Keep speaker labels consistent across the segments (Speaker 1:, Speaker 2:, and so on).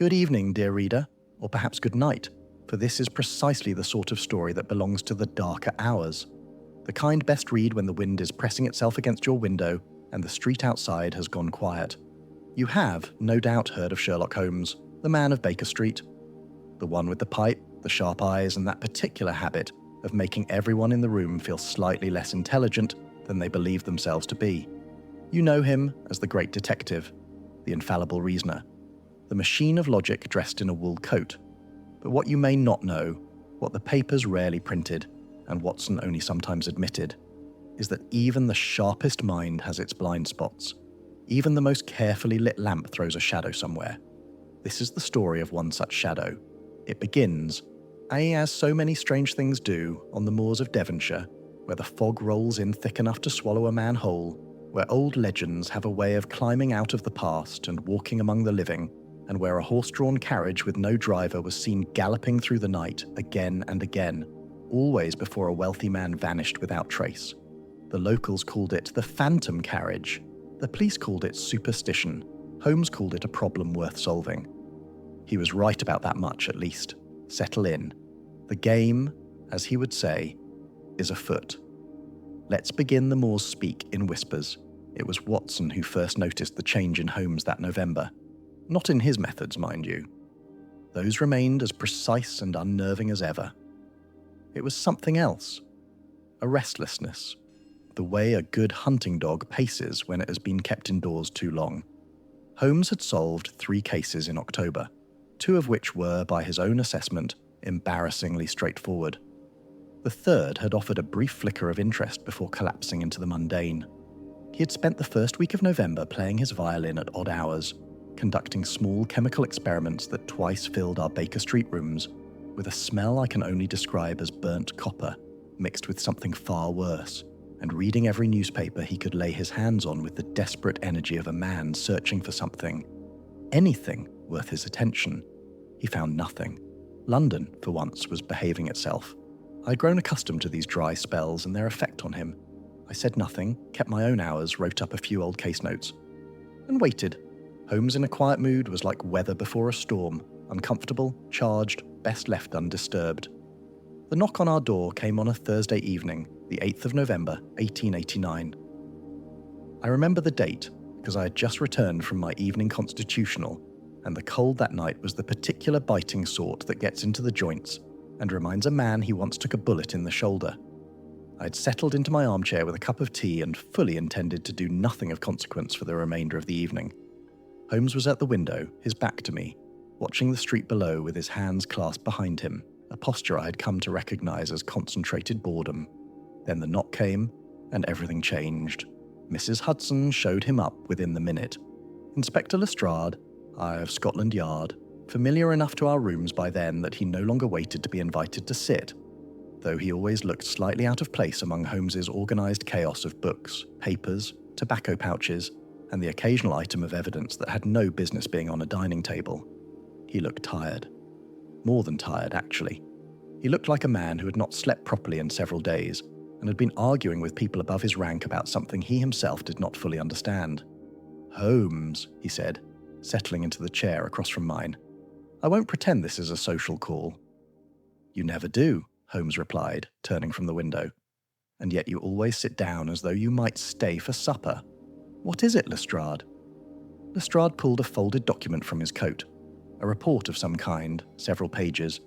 Speaker 1: Good evening, dear reader, or perhaps good night, for this is precisely the sort of story that belongs to the darker hours. The kind best read when the wind is pressing itself against your window and the street outside has gone quiet. You have, no doubt, heard of Sherlock Holmes, the man of Baker Street. The one with the pipe, the sharp eyes, and that particular habit of making everyone in the room feel slightly less intelligent than they believe themselves to be. You know him as the great detective, the infallible reasoner, the machine of logic dressed in a wool coat. But what you may not know, what the papers rarely printed, and Watson only sometimes admitted, is that even the sharpest mind has its blind spots. Even the most carefully lit lamp throws a shadow somewhere. This is the story of one such shadow. It begins, as so many strange things do, on the moors of Devonshire, where the fog rolls in thick enough to swallow a man whole, where old legends have a way of climbing out of the past and walking among the living, and where a horse-drawn carriage with no driver was seen galloping through the night again and again, always before a wealthy man vanished without trace. The locals called it the phantom carriage. The police called it superstition. Holmes called it a problem worth solving. He was right about that much, at least. Settle in. The game, as he would say, is afoot. Let's begin the moors speak in whispers. It was Watson who first noticed the change in Holmes that November. Not in his methods, mind you. Those remained as precise and unnerving as ever. It was something else. A restlessness. The way a good hunting dog paces when it has been kept indoors too long. Holmes had solved 3 cases in October, 2 of which were, by his own assessment, embarrassingly straightforward. The third had offered a brief flicker of interest before collapsing into the mundane. He had spent the first week of November playing his violin at odd hours, conducting small chemical experiments that twice filled our Baker Street rooms, with a smell I can only describe as burnt copper, mixed with something far worse, and reading every newspaper he could lay his hands on with the desperate energy of a man searching for something, anything worth his attention. He found nothing. London, for once, was behaving itself. I'd grown accustomed to these dry spells and their effect on him. I said nothing, kept my own hours, wrote up a few old case notes, and waited. Holmes in a quiet mood was like weather before a storm, uncomfortable, charged, best left undisturbed. The knock on our door came on a Thursday evening, the 8th of November, 1889. I remember the date because I had just returned from my evening constitutional, and the cold that night was the particular biting sort that gets into the joints and reminds a man he once took a bullet in the shoulder. I had settled into my armchair with a cup of tea and fully intended to do nothing of consequence for the remainder of the evening. Holmes was at the window, his back to me, watching the street below with his hands clasped behind him, a posture I had come to recognize as concentrated boredom. Then the knock came, and everything changed. Mrs. Hudson showed him up within the minute. Inspector Lestrade, I of Scotland Yard, familiar enough to our rooms by then that he no longer waited to be invited to sit, though he always looked slightly out of place among Holmes's organized chaos of books, papers, tobacco pouches, and the occasional item of evidence that had no business being on a dining table. He looked tired. More than tired, actually. He looked like a man who had not slept properly in several days, and had been arguing with people above his rank about something he himself did not fully understand. "Holmes," he said, settling into the chair across from mine. "I won't pretend this is a social call." "You never do," Holmes replied, turning from the window. "And yet you always sit down as though you might stay for supper. What is it, Lestrade?" Lestrade pulled a folded document from his coat. A report of some kind, several pages,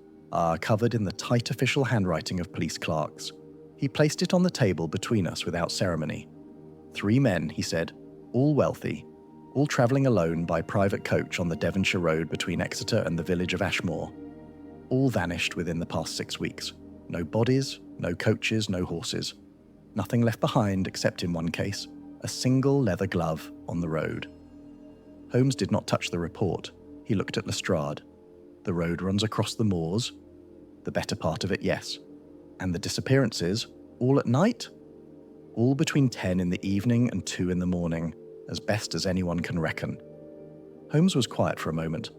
Speaker 1: covered in the tight official handwriting of police clerks. He placed it on the table between us without ceremony. 3 men, he said, all wealthy, all travelling alone by private coach on the Devonshire road between Exeter and the village of Ashmore. All vanished within the past 6 weeks. No bodies, no coaches, no horses. Nothing left behind except in one case, a single leather glove on the road. Holmes did not touch the report. He looked at Lestrade. The road runs across the moors. The better part of it, yes. And the disappearances, all at night? All between 10 in the evening and 2 in the morning, as best as anyone can reckon. Holmes was quiet for a moment.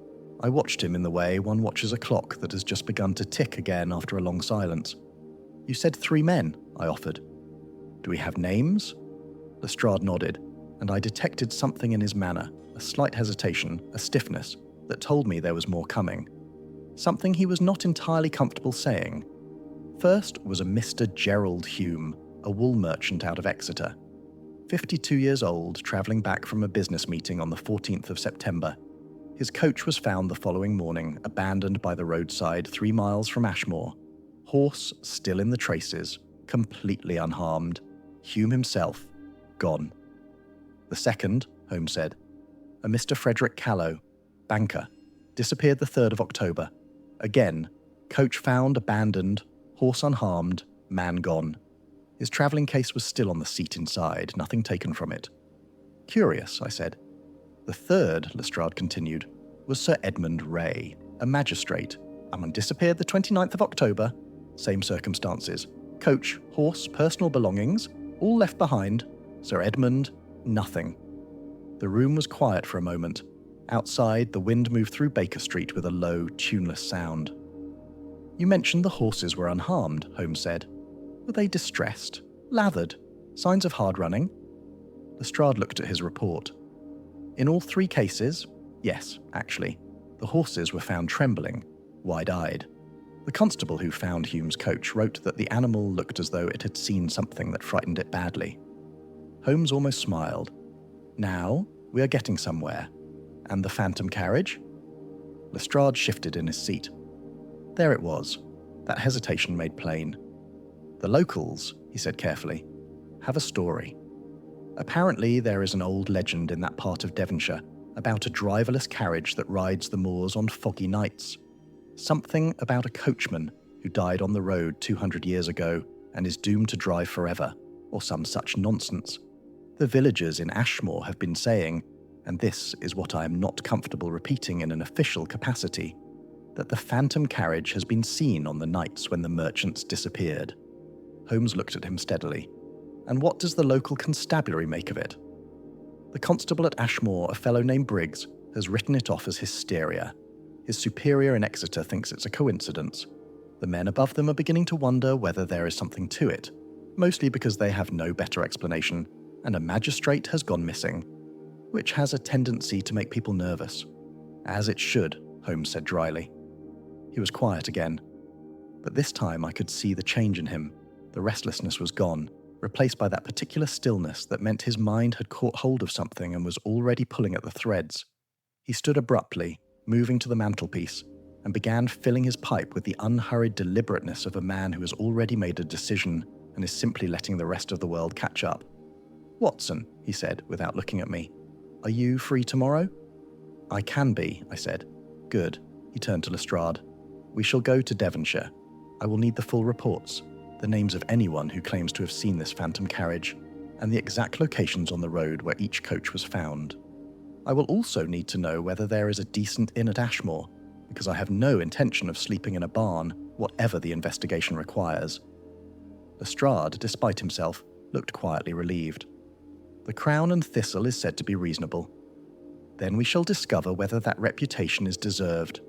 Speaker 1: I watched him in the way one watches a clock that has just begun to tick again after a long silence. "You said 3 men," I offered. "Do we have names?" Lestrade nodded, and I detected something in his manner, a slight hesitation, a stiffness, that told me there was more coming. Something he was not entirely comfortable saying. First was a Mr. Gerald Hume, a wool merchant out of Exeter. 52 years old, travelling back from a business meeting on the 14th of September. His coach was found the following morning, abandoned by the roadside 3 miles from Ashmore. Horse still in the traces, completely unharmed. Hume himself, gone. The second, Holmes said, a Mr. Frederick Callow, banker, disappeared the 3rd of October. Again, coach found abandoned, horse unharmed, man gone. His travelling case was still on the seat inside, nothing taken from it. Curious, I said. The third, Lestrade continued, was Sir Edmund Ray, a magistrate. A man disappeared the 29th of October. Same circumstances. Coach, horse, personal belongings, all left behind. Sir Edmund, nothing. The room was quiet for a moment. Outside, the wind moved through Baker Street with a low, tuneless sound. You mentioned the horses were unharmed, Holmes said. Were they distressed? Lathered? Signs of hard running? Lestrade looked at his report. In all 3 cases, yes, actually, the horses were found trembling, wide-eyed. The constable who found Hume's coach wrote that the animal looked as though it had seen something that frightened it badly. Holmes almost smiled. Now, we are getting somewhere. And the phantom carriage? Lestrade shifted in his seat. There it was. That hesitation made plain. The locals, he said carefully, have a story. Apparently there is an old legend in that part of Devonshire about a driverless carriage that rides the moors on foggy nights. Something about a coachman who died on the road 200 years ago and is doomed to drive forever, or some such nonsense. The villagers in Ashmore have been saying, and this is what I am not comfortable repeating in an official capacity, that the phantom carriage has been seen on the nights when the merchants disappeared. Holmes looked at him steadily. And what does the local constabulary make of it? The constable at Ashmore, a fellow named Briggs, has written it off as hysteria. His superior in Exeter thinks it's a coincidence. The men above them are beginning to wonder whether there is something to it, mostly because they have no better explanation, and a magistrate has gone missing, which has a tendency to make people nervous. As it should, Holmes said dryly. He was quiet again, but this time I could see the change in him. The restlessness was gone, replaced by that particular stillness that meant his mind had caught hold of something and was already pulling at the threads. He stood abruptly, moving to the mantelpiece, and began filling his pipe with the unhurried deliberateness of a man who has already made a decision and is simply letting the rest of the world catch up. Watson, he said, without looking at me, are you free tomorrow? I can be, I said. Good. He turned to Lestrade. We shall go to Devonshire. I will need the full reports, the names of anyone who claims to have seen this phantom carriage, and the exact locations on the road where each coach was found. I will also need to know whether there is a decent inn at Ashmore, because I have no intention of sleeping in a barn, whatever the investigation requires. Lestrade, despite himself, looked quietly relieved. The Crown and Thistle is said to be reasonable. Then we shall discover whether that reputation is deserved.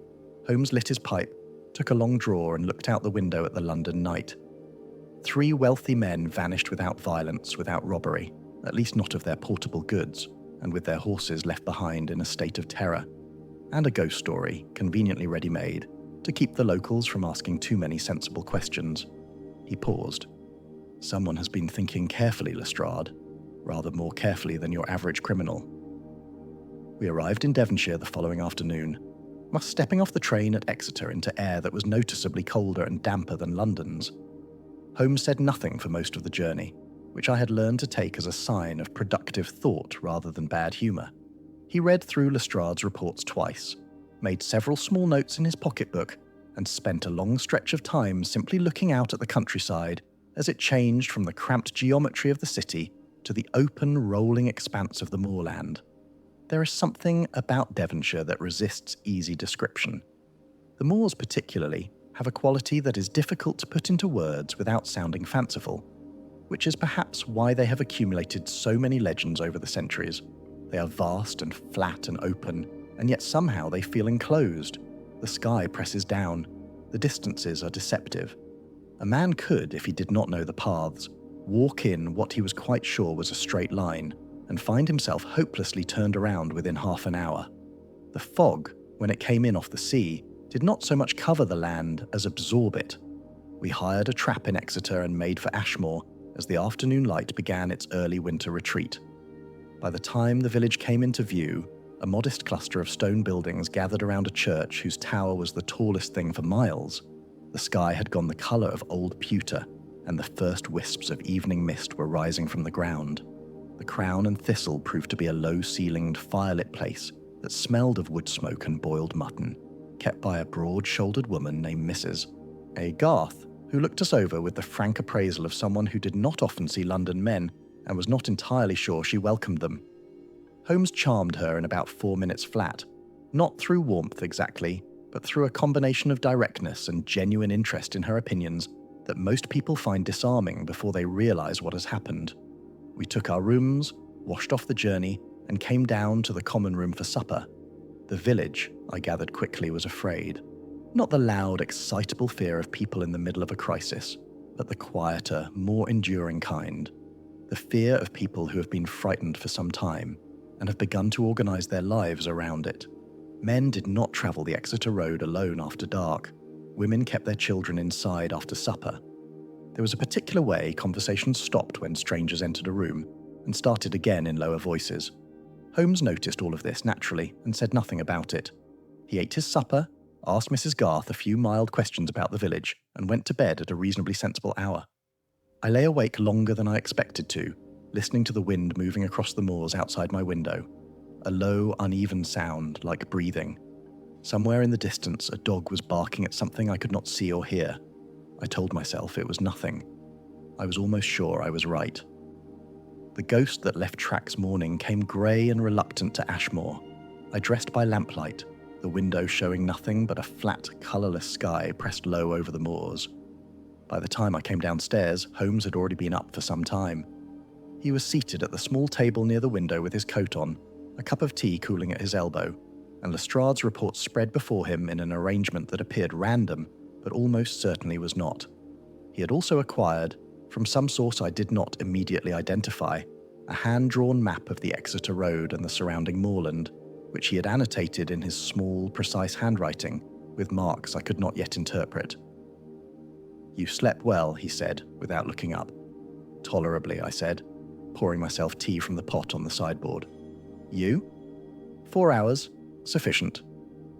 Speaker 1: Holmes lit his pipe, took a long draw and looked out the window at the London night. 3 wealthy men vanished without violence, without robbery, at least not of their portable goods, and with their horses left behind in a state of terror. And a ghost story, conveniently ready-made, to keep the locals from asking too many sensible questions. He paused. Someone has been thinking carefully, Lestrade, rather more carefully than your average criminal. We arrived in Devonshire the following afternoon, stepping off the train at Exeter into air that was noticeably colder and damper than London's. Holmes said nothing for most of the journey, which I had learned to take as a sign of productive thought rather than bad humour. He read through Lestrade's reports twice, made several small notes in his pocketbook, and spent a long stretch of time simply looking out at the countryside as it changed from the cramped geometry of the city to the open, rolling expanse of the moorland. There is something about Devonshire that resists easy description. The moors particularly have a quality that is difficult to put into words without sounding fanciful, which is perhaps why they have accumulated so many legends over the centuries. They are vast and flat and open, and yet somehow they feel enclosed. The sky presses down. The distances are deceptive. A man could, if he did not know the paths, walk in what he was quite sure was a straight line, and find himself hopelessly turned around within half an hour. The fog when it came in off the sea, did not so much cover the land as absorb it. We hired a trap in Exeter and made for Ashmore as the afternoon light began its early winter retreat. By the time the village came into view, a modest cluster of stone buildings gathered around a church whose tower was the tallest thing for miles. The sky had gone the colour of old pewter, and the first wisps of evening mist were rising from the ground. The Crown and Thistle proved to be a low-ceilinged, firelit place that smelled of wood smoke and boiled mutton, kept by a broad-shouldered woman named Mrs. A. Garth, who looked us over with the frank appraisal of someone who did not often see London men and was not entirely sure she welcomed them. Holmes charmed her in about 4 minutes flat, not through warmth exactly, but through a combination of directness and genuine interest in her opinions that most people find disarming before they realise what has happened. We took our rooms, washed off the journey, and came down to the common room for supper. The village, I gathered quickly, was afraid. Not the loud, excitable fear of people in the middle of a crisis, but the quieter, more enduring kind. The fear of people who have been frightened for some time and have begun to organise their lives around it. Men did not travel the Exeter Road alone after dark. Women kept their children inside after supper. There was a particular way conversations stopped when strangers entered a room and started again in lower voices. Holmes noticed all of this naturally and said nothing about it. He ate his supper, asked Mrs. Garth a few mild questions about the village, and went to bed at a reasonably sensible hour. I lay awake longer than I expected to, listening to the wind moving across the moors outside my window. A low, uneven sound, like breathing. Somewhere in the distance, a dog was barking at something I could not see or hear. I told myself it was nothing. I was almost sure I was right. The ghost that left Track's morning came grey and reluctant to Ashmore. I dressed by lamplight, the window showing nothing but a flat, colourless sky pressed low over the moors. By the time I came downstairs, Holmes had already been up for some time. He was seated at the small table near the window with his coat on, a cup of tea cooling at his elbow, and Lestrade's report spread before him in an arrangement that appeared random, but almost certainly was not. He had also acquired, from some source I did not immediately identify, a hand-drawn map of the Exeter Road and the surrounding moorland, which he had annotated in his small, precise handwriting, with marks I could not yet interpret. "You slept well," he said, without looking up. "Tolerably," I said, pouring myself tea from the pot on the sideboard. "You?" "4 hours. Sufficient."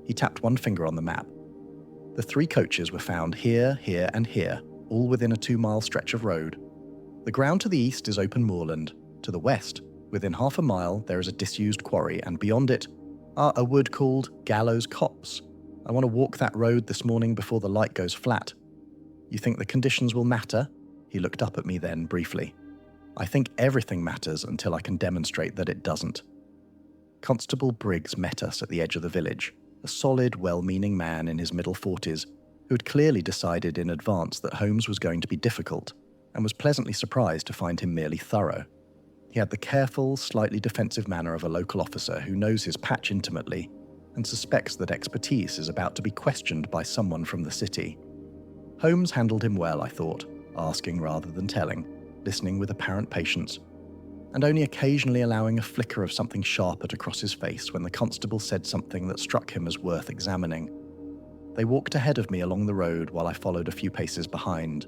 Speaker 1: He tapped one finger on the map. The 3 coaches were found here, here, and here, all within a 2-mile stretch of road. The ground to the east is open moorland. To the west, within half a mile, there is a disused quarry, and beyond it are a wood called Gallows Copse. I want to walk that road this morning before the light goes flat. You think the conditions will matter? He looked up at me then, briefly. I think everything matters until I can demonstrate that it doesn't. Constable Briggs met us at the edge of the village, a solid, well-meaning man in his middle 40s, who had clearly decided in advance that Holmes was going to be difficult, and was pleasantly surprised to find him merely thorough. He had the careful, slightly defensive manner of a local officer who knows his patch intimately, and suspects that expertise is about to be questioned by someone from the city. Holmes handled him well, I thought, asking rather than telling, listening with apparent patience, and only occasionally allowing a flicker of something sharper to cross his face when the constable said something that struck him as worth examining. They walked ahead of me along the road while I followed a few paces behind,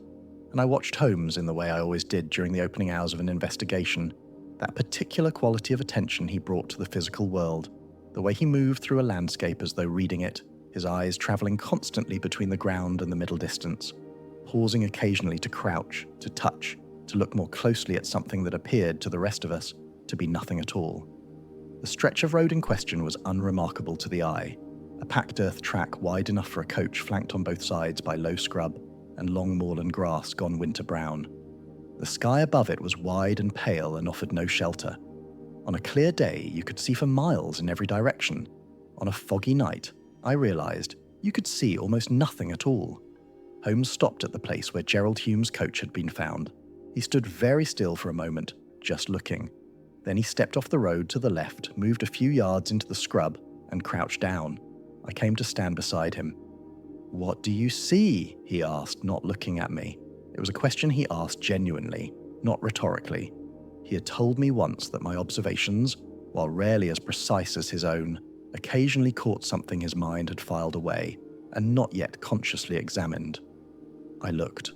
Speaker 1: and I watched Holmes in the way I always did during the opening hours of an investigation, that particular quality of attention he brought to the physical world, the way he moved through a landscape as though reading it, his eyes travelling constantly between the ground and the middle distance, pausing occasionally to crouch, to touch, to look more closely at something that appeared to the rest of us to be nothing at all. The stretch of road in question was unremarkable to the eye, a packed earth track wide enough for a coach flanked on both sides by low scrub and long moorland grass gone winter brown. The sky above it was wide and pale and offered no shelter. On a clear day, you could see for miles in every direction. On a foggy night, I realised you could see almost nothing at all. Holmes stopped at the place where Gerald Hume's coach had been found. He stood very still for a moment, just looking. Then he stepped off the road to the left, moved a few yards into the scrub, and crouched down. I came to stand beside him. "What do you see?" he asked, not looking at me. It was a question he asked genuinely, not rhetorically. He had told me once that my observations, while rarely as precise as his own, occasionally caught something his mind had filed away and not yet consciously examined. I looked.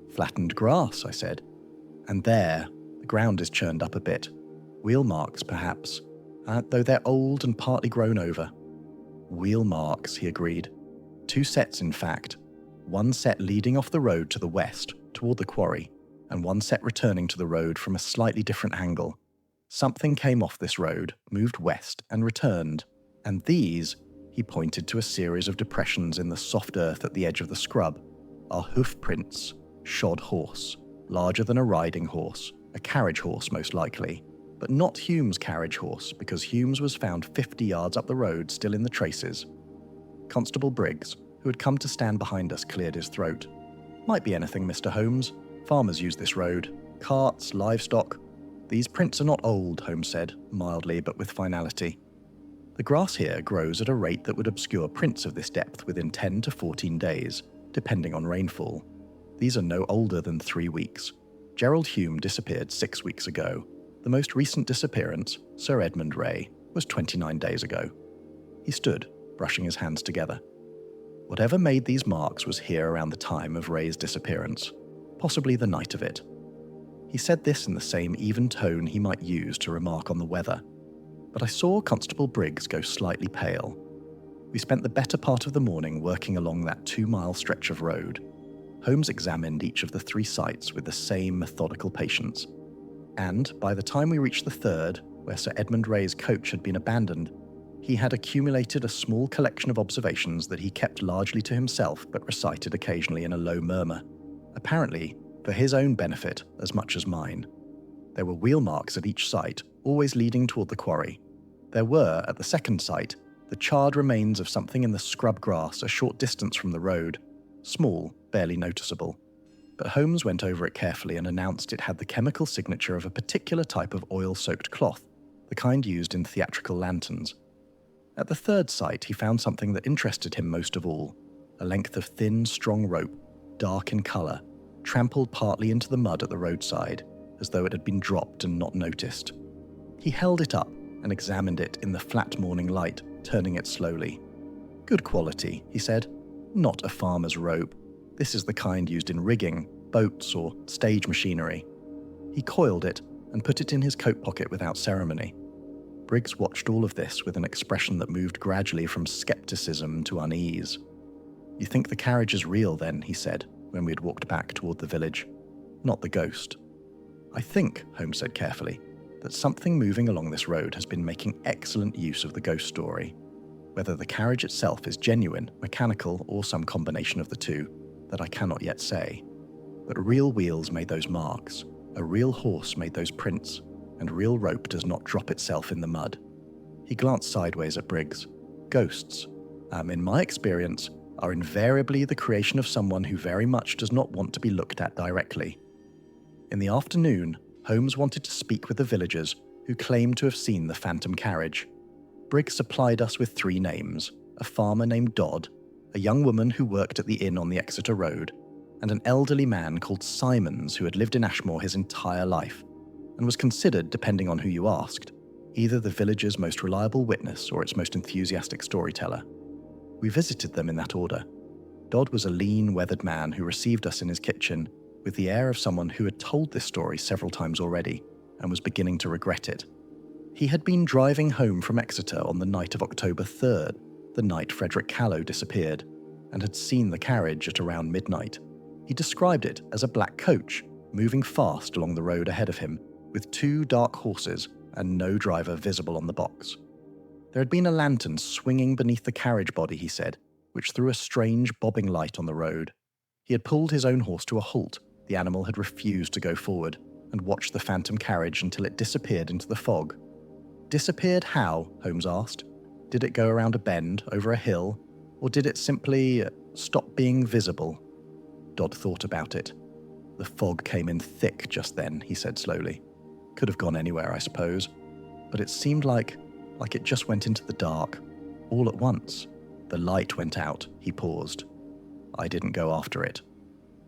Speaker 1: "Flattened grass," I said. "And there, the ground is churned up a bit. Wheel marks, perhaps, though they're old and partly grown over." "Wheel marks," he agreed. "Two sets, in fact. One set leading off the road to the west, toward the quarry, and one set returning to the road from a slightly different angle. Something came off this road, moved west, and returned. And these," he pointed to a series of depressions in the soft earth at the edge of the scrub, "are hoof prints, shod horse, larger than a riding horse, a carriage horse most likely, but not Hume's carriage horse, because Hume's was found 50 yards up the road still in the traces." Constable Briggs, who had come to stand behind us, cleared his throat. "Might be anything, Mr. Holmes. Farmers use this road. Carts, livestock. These prints are not old," Holmes said, mildly but with finality. "The grass here grows at a rate that would obscure prints of this depth within 10 to 14 days, depending on rainfall. These are no older than 3 weeks. Gerald Hume disappeared 6 weeks ago. The most recent disappearance, Sir Edmund Ray, was 29 days ago." He stood, brushing his hands together. "Whatever made these marks was here around the time of Ray's disappearance, possibly the night of it." He said this in the same even tone he might use to remark on the weather, but I saw Constable Briggs go slightly pale. We spent the better part of the morning working along that 2-mile stretch of road. Holmes examined each of the 3 sites with the same methodical patience, and by the time we reached the third, where Sir Edmund Ray's coach had been abandoned, he had accumulated a small collection of observations that he kept largely to himself but recited occasionally in a low murmur, apparently for his own benefit as much as mine. There were wheel marks at each site, always leading toward the quarry. There were, at the second site, the charred remains of something in the scrub grass a short distance from the road, small, barely noticeable. But Holmes went over it carefully and announced it had the chemical signature of a particular type of oil-soaked cloth, the kind used in theatrical lanterns. At the third site, he found something that interested him most of all, a length of thin, strong rope, dark in colour, trampled partly into the mud at the roadside, as though it had been dropped and not noticed. He held it up and examined it in the flat morning light, turning it slowly. "Good quality," he said. "Not a farmer's rope. This is the kind used in rigging, boats, or stage machinery." He coiled it and put it in his coat pocket without ceremony. Briggs watched all of this with an expression that moved gradually from skepticism to unease. "You think the carriage is real, then?" he said, when we had walked back toward the village. "Not the ghost." "I think," Holmes said carefully, "that something moving along this road has been making excellent use of the ghost story. Whether the carriage itself is genuine, mechanical, or some combination of the two, that I cannot yet say. But real wheels made those marks, a real horse made those prints, and real rope does not drop itself in the mud." He glanced sideways at Briggs. "Ghosts, in my experience, are invariably the creation of someone who very much does not want to be looked at directly." In the afternoon, Holmes wanted to speak with the villagers who claimed to have seen the phantom carriage. Briggs supplied us with 3 names, a farmer named Dodd, a young woman who worked at the inn on the Exeter Road, and an elderly man called Simons who had lived in Ashmore his entire life, and was considered, depending on who you asked, either the village's most reliable witness or its most enthusiastic storyteller. We visited them in that order. Dodd was a lean, weathered man who received us in his kitchen with the air of someone who had told this story several times already and was beginning to regret it. He had been driving home from Exeter on the night of October 3rd, the night Frederick Callow disappeared, and had seen the carriage at around midnight. He described it as a black coach, moving fast along the road ahead of him, with 2 dark horses and no driver visible on the box. There had been a lantern swinging beneath the carriage body, he said, which threw a strange bobbing light on the road. He had pulled his own horse to a halt. The animal had refused to go forward, and watched the phantom carriage until it disappeared into the fog. "Disappeared how?" Holmes asked. "Did it go around a bend, over a hill, or did it simply stop being visible?" Dodd thought about it. "The fog came in thick just then," he said slowly. "Could have gone anywhere, I suppose. But it seemed like it just went into the dark, all at once. The light went out." He paused. "I didn't go after it."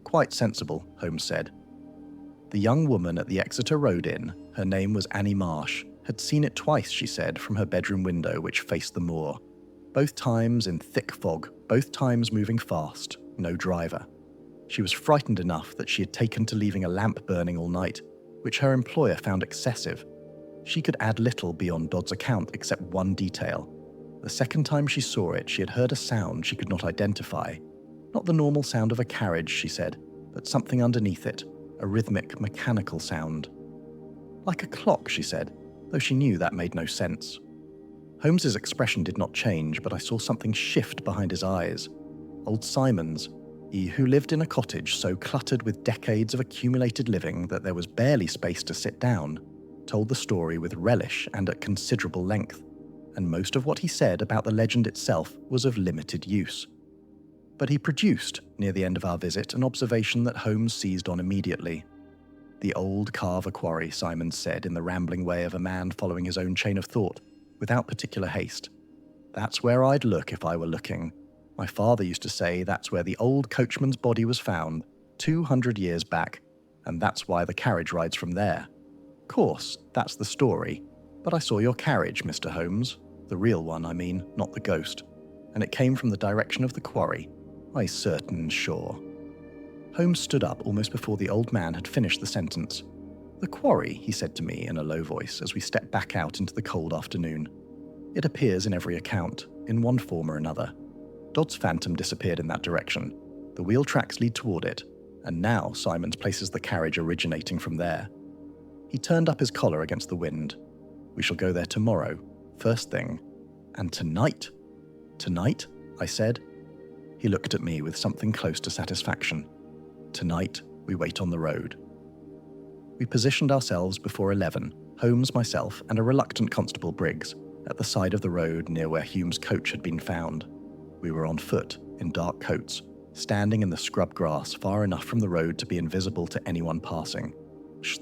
Speaker 1: "Quite sensible," Holmes said. "The young woman at the Exeter Road Inn, her name was Annie Marsh, Had seen it twice, she said, from her bedroom window which faced the moor. Both times in thick fog, both times moving fast, no driver. She was frightened enough that she had taken to leaving a lamp burning all night, which her employer found excessive. She could add little beyond Dodd's account except one detail. The second time she saw it, she had heard a sound she could not identify. Not the normal sound of a carriage, she said, but something underneath it, a rhythmic, mechanical sound. Like a clock, she said, though she knew that made no sense. Holmes's expression did not change, but I saw something shift behind his eyes. Old Simons, he who lived in a cottage so cluttered with decades of accumulated living that there was barely space to sit down, told the story with relish and at considerable length, and most of what he said about the legend itself was of limited use. But he produced, near the end of our visit, an observation that Holmes seized on immediately. The old Carver quarry, Simons said in the rambling way of a man following his own chain of thought, without particular haste. That's where I'd look if I were looking. My father used to say that's where the old coachman's body was found, 200 years back, and that's why the carriage rides from there. Course, that's the story, but I saw your carriage, Mr. Holmes. The real one, I mean, not the ghost. And it came from the direction of the quarry. I certain sure. Holmes stood up almost before the old man had finished the sentence. The quarry, he said to me in a low voice as we stepped back out into the cold afternoon. It appears in every account, in one form or another. Dodd's phantom disappeared in that direction. The wheel tracks lead toward it, and now Simons places the carriage originating from there. He turned up his collar against the wind. We shall go there tomorrow, first thing. And tonight? Tonight? I said. He looked at me with something close to satisfaction. Tonight, we wait on the road. We positioned ourselves before 11, Holmes, myself, and a reluctant Constable Briggs, at the side of the road near where Hume's coach had been found. We were on foot, in dark coats, standing in the scrub grass far enough from the road to be invisible to anyone passing.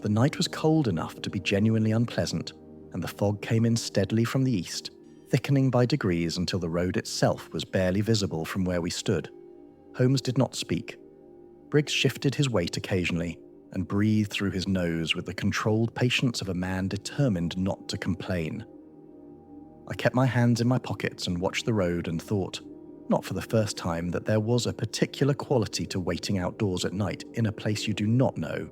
Speaker 1: The night was cold enough to be genuinely unpleasant, and the fog came in steadily from the east, thickening by degrees until the road itself was barely visible from where we stood. Holmes did not speak. Briggs shifted his weight occasionally and breathed through his nose with the controlled patience of a man determined not to complain. I kept my hands in my pockets and watched the road and thought, not for the first time, that there was a particular quality to waiting outdoors at night in a place you do not know,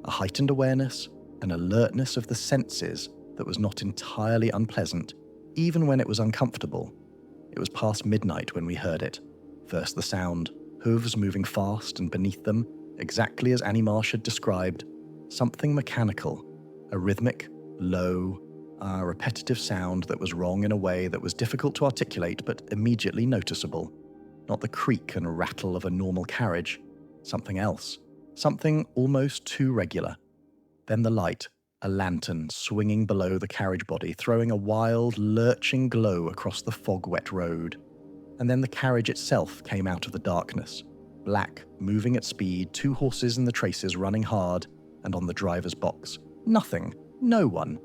Speaker 1: a heightened awareness, an alertness of the senses that was not entirely unpleasant, even when it was uncomfortable. It was past midnight when we heard it. First the sound, hooves moving fast, and beneath them, exactly as Annie Marsh had described, something mechanical, a rhythmic, low, repetitive sound that was wrong in a way that was difficult to articulate but immediately noticeable. Not the creak and rattle of a normal carriage, something else, something almost too regular. Then the light, a lantern swinging below the carriage body, throwing a wild, lurching glow across the fog-wet road. And then the carriage itself came out of the darkness, black, moving at speed, 2 horses in the traces running hard, and on the driver's box. Nothing, no one.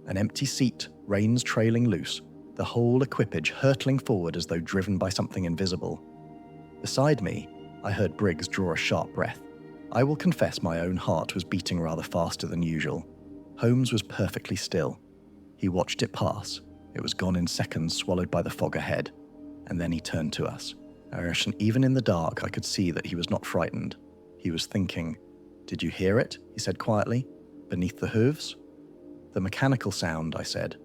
Speaker 1: An empty seat, reins trailing loose, the whole equipage hurtling forward as though driven by something invisible. Beside me, I heard Briggs draw a sharp breath. I will confess my own heart was beating rather faster than usual. Holmes was perfectly still. He watched it pass. It was gone in seconds, swallowed by the fog ahead. And then he turned to us. And even in the dark, I could see that he was not frightened. He was thinking. Did you hear it? He said quietly. Beneath the hooves? The mechanical sound, I said.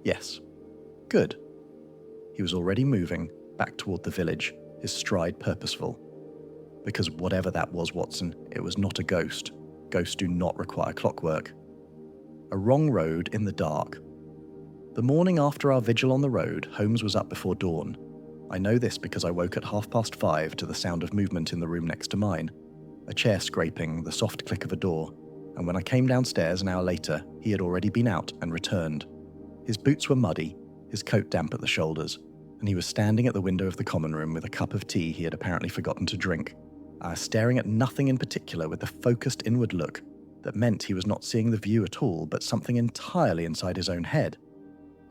Speaker 1: Yes. Good. He was already moving, back toward the village, his stride purposeful. Because whatever that was, Watson, it was not a ghost. Ghosts do not require clockwork. A wrong road in the dark. The morning after our vigil on the road, Holmes was up before dawn. I know this because I woke at 5:30 to the sound of movement in the room next to mine. A chair scraping, the soft click of a door, and when I came downstairs an hour later, he had already been out and returned. His boots were muddy, his coat damp at the shoulders, and he was standing at the window of the common room with a cup of tea he had apparently forgotten to drink, staring at nothing in particular with a focused inward look that meant he was not seeing the view at all, but something entirely inside his own head.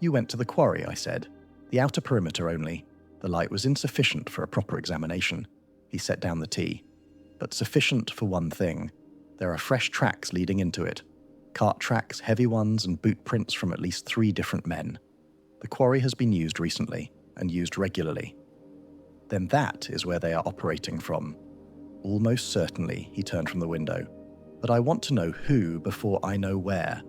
Speaker 1: You went to the quarry, I said. The outer perimeter only. The light was insufficient for a proper examination. He set down the tea. But sufficient for one thing. There are fresh tracks leading into it. Cart tracks, heavy ones, and boot prints from at least 3 different men. The quarry has been used recently, and used regularly. Then that is where they are operating from. Almost certainly, he turned from the window. But I want to know who before I know where.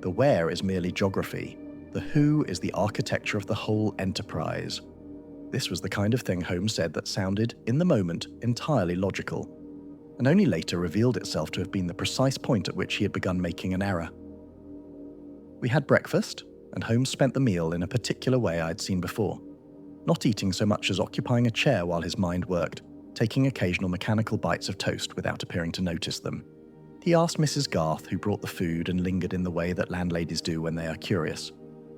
Speaker 1: The where is merely geography. The who is the architecture of the whole enterprise. This was the kind of thing Holmes said that sounded, in the moment, entirely logical, and only later revealed itself to have been the precise point at which he had begun making an error. We had breakfast, and Holmes spent the meal in a particular way I'd seen before, not eating so much as occupying a chair while his mind worked, taking occasional mechanical bites of toast without appearing to notice them. He asked Mrs. Garth, who brought the food, and lingered in the way that landladies do when they are curious.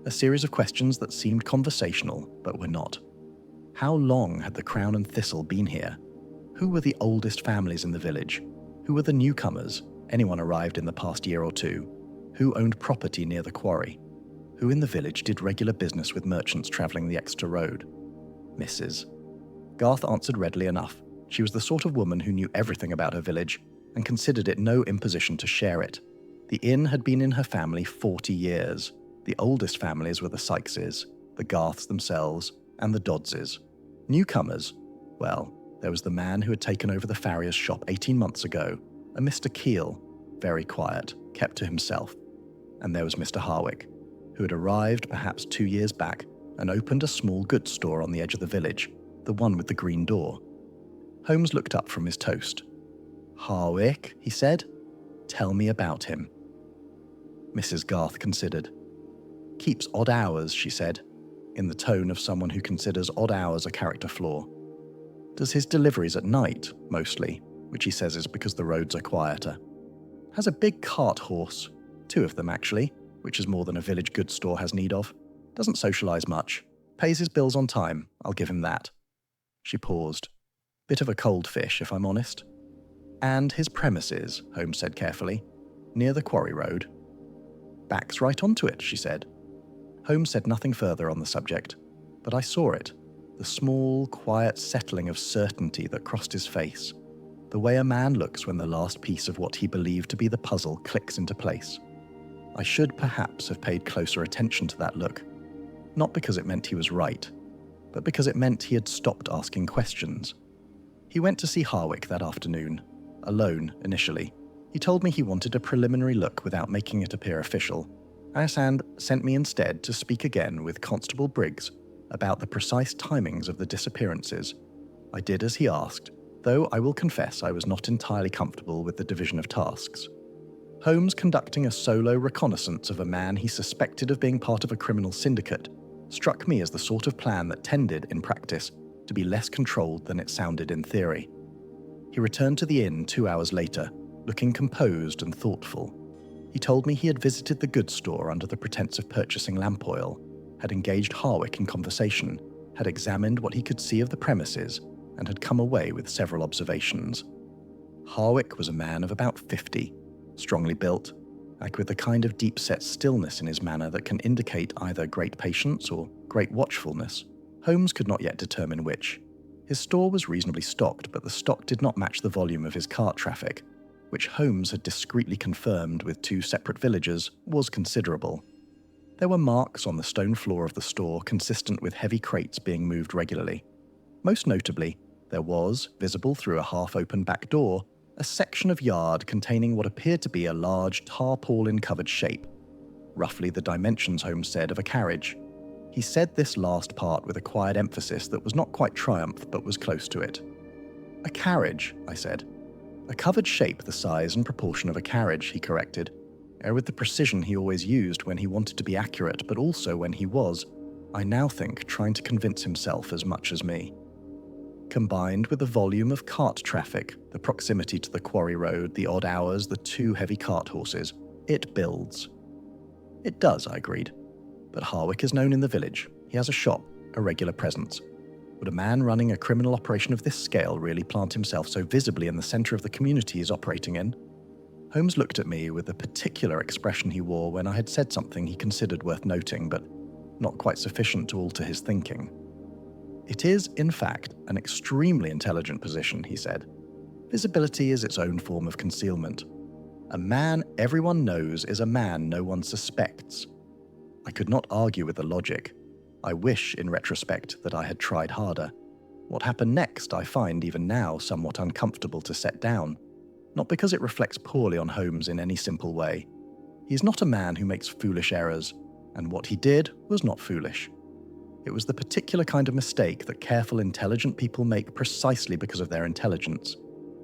Speaker 1: A series of questions that seemed conversational, but were not. How long had the Crown and Thistle been here? Who were the oldest families in the village? Who were the newcomers, anyone arrived in the past year or two? Who owned property near the quarry? Who in the village did regular business with merchants travelling the extra road? Mrs. Garth answered readily enough. She was the sort of woman who knew everything about her village, and considered it no imposition to share it. The inn had been in her family 40 years. The oldest families were the Sykeses, the Garths themselves, and the Doddses. Newcomers? Well, there was the man who had taken over the farrier's shop 18 months ago, a Mr. Keel, very quiet, kept to himself. And there was Mr. Harwick, who had arrived perhaps 2 years back and opened a small goods store on the edge of the village, the one with the green door. Holmes looked up from his toast. "Harwick," he said. "Tell me about him." Mrs. Garth considered. "Keeps odd hours," she said, in the tone of someone who considers odd hours a character flaw. "Does his deliveries at night, mostly, which he says is because the roads are quieter. Has a big cart horse, 2 of them actually, which is more than a village goods store has need of. Doesn't socialise much. Pays his bills on time, I'll give him that." She paused. "Bit of a cold fish, if I'm honest." "And his premises," Holmes said carefully. "Near the quarry road." "Backs right onto it," she said. Holmes said nothing further on the subject, but I saw it, the small, quiet settling of certainty that crossed his face, the way a man looks when the last piece of what he believed to be the puzzle clicks into place. I should perhaps have paid closer attention to that look, not because it meant he was right, but because it meant he had stopped asking questions. He went to see Harwick that afternoon, alone initially. He told me he wanted a preliminary look without making it appear official, and sent me instead to speak again with Constable Briggs about the precise timings of the disappearances. I did as he asked, though I will confess I was not entirely comfortable with the division of tasks. Holmes conducting a solo reconnaissance of a man he suspected of being part of a criminal syndicate struck me as the sort of plan that tended, in practice, to be less controlled than it sounded in theory. He returned to the inn 2 hours later, looking composed and thoughtful. He told me he had visited the goods store under the pretense of purchasing lamp oil, had engaged Harwick in conversation, had examined what he could see of the premises, and had come away with several observations. Harwick was a man of about 50, strongly built, like with the kind of deep-set stillness in his manner that can indicate either great patience or great watchfulness. Holmes could not yet determine which. His store was reasonably stocked, but the stock did not match the volume of his cart traffic, which Holmes had discreetly confirmed with 2 separate villagers was considerable. There were marks on the stone floor of the store consistent with heavy crates being moved regularly. Most notably, there was, visible through a half-open back door, a section of yard containing what appeared to be a large tarpaulin-covered shape, roughly the dimensions, Holmes said, of a carriage. He said this last part with a quiet emphasis that was not quite triumph but was close to it. "A carriage," I said. "A covered shape the size and proportion of a carriage," he corrected, with the precision he always used when he wanted to be accurate but also when he was, I now think, trying to convince himself as much as me. Combined with the volume of cart traffic, the proximity to the quarry road, the odd hours, the 2 heavy cart horses, it builds. "It does," I agreed. "But Harwick is known in the village. He has a shop, a regular presence. Would a man running a criminal operation of this scale really plant himself so visibly in the centre of the community he's operating in?" Holmes looked at me with the particular expression he wore when I had said something he considered worth noting, but not quite sufficient to alter his thinking. "It is, in fact, an extremely intelligent position," he said. "Visibility is its own form of concealment. A man everyone knows is a man no one suspects. I could not argue with the logic. I wish, in retrospect, that I had tried harder. What happened next I find even now somewhat uncomfortable to set down, not because it reflects poorly on Holmes in any simple way. He is not a man who makes foolish errors, and what he did was not foolish. It was the particular kind of mistake that careful, intelligent people make precisely because of their intelligence.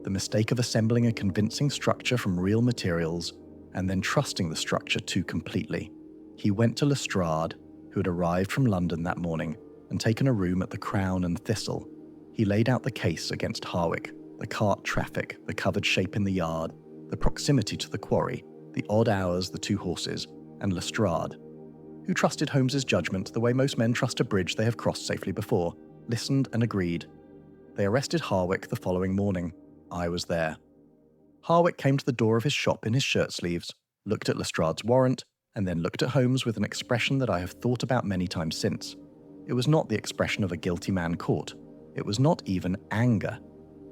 Speaker 1: The mistake of assembling a convincing structure from real materials and then trusting the structure too completely. He went to Lestrade, who had arrived from London that morning and taken a room at the Crown and Thistle. He laid out the case against Harwick, the cart traffic, the covered shape in the yard, the proximity to the quarry, the odd hours, the 2 horses, and Lestrade, who trusted Holmes's judgment the way most men trust a bridge they have crossed safely before, listened and agreed. They arrested Harwick the following morning. I was there. Harwick came to the door of his shop in his shirt sleeves, looked at Lestrade's warrant, and then looked at Holmes with an expression that I have thought about many times since. It was not the expression of a guilty man caught. It was not even anger.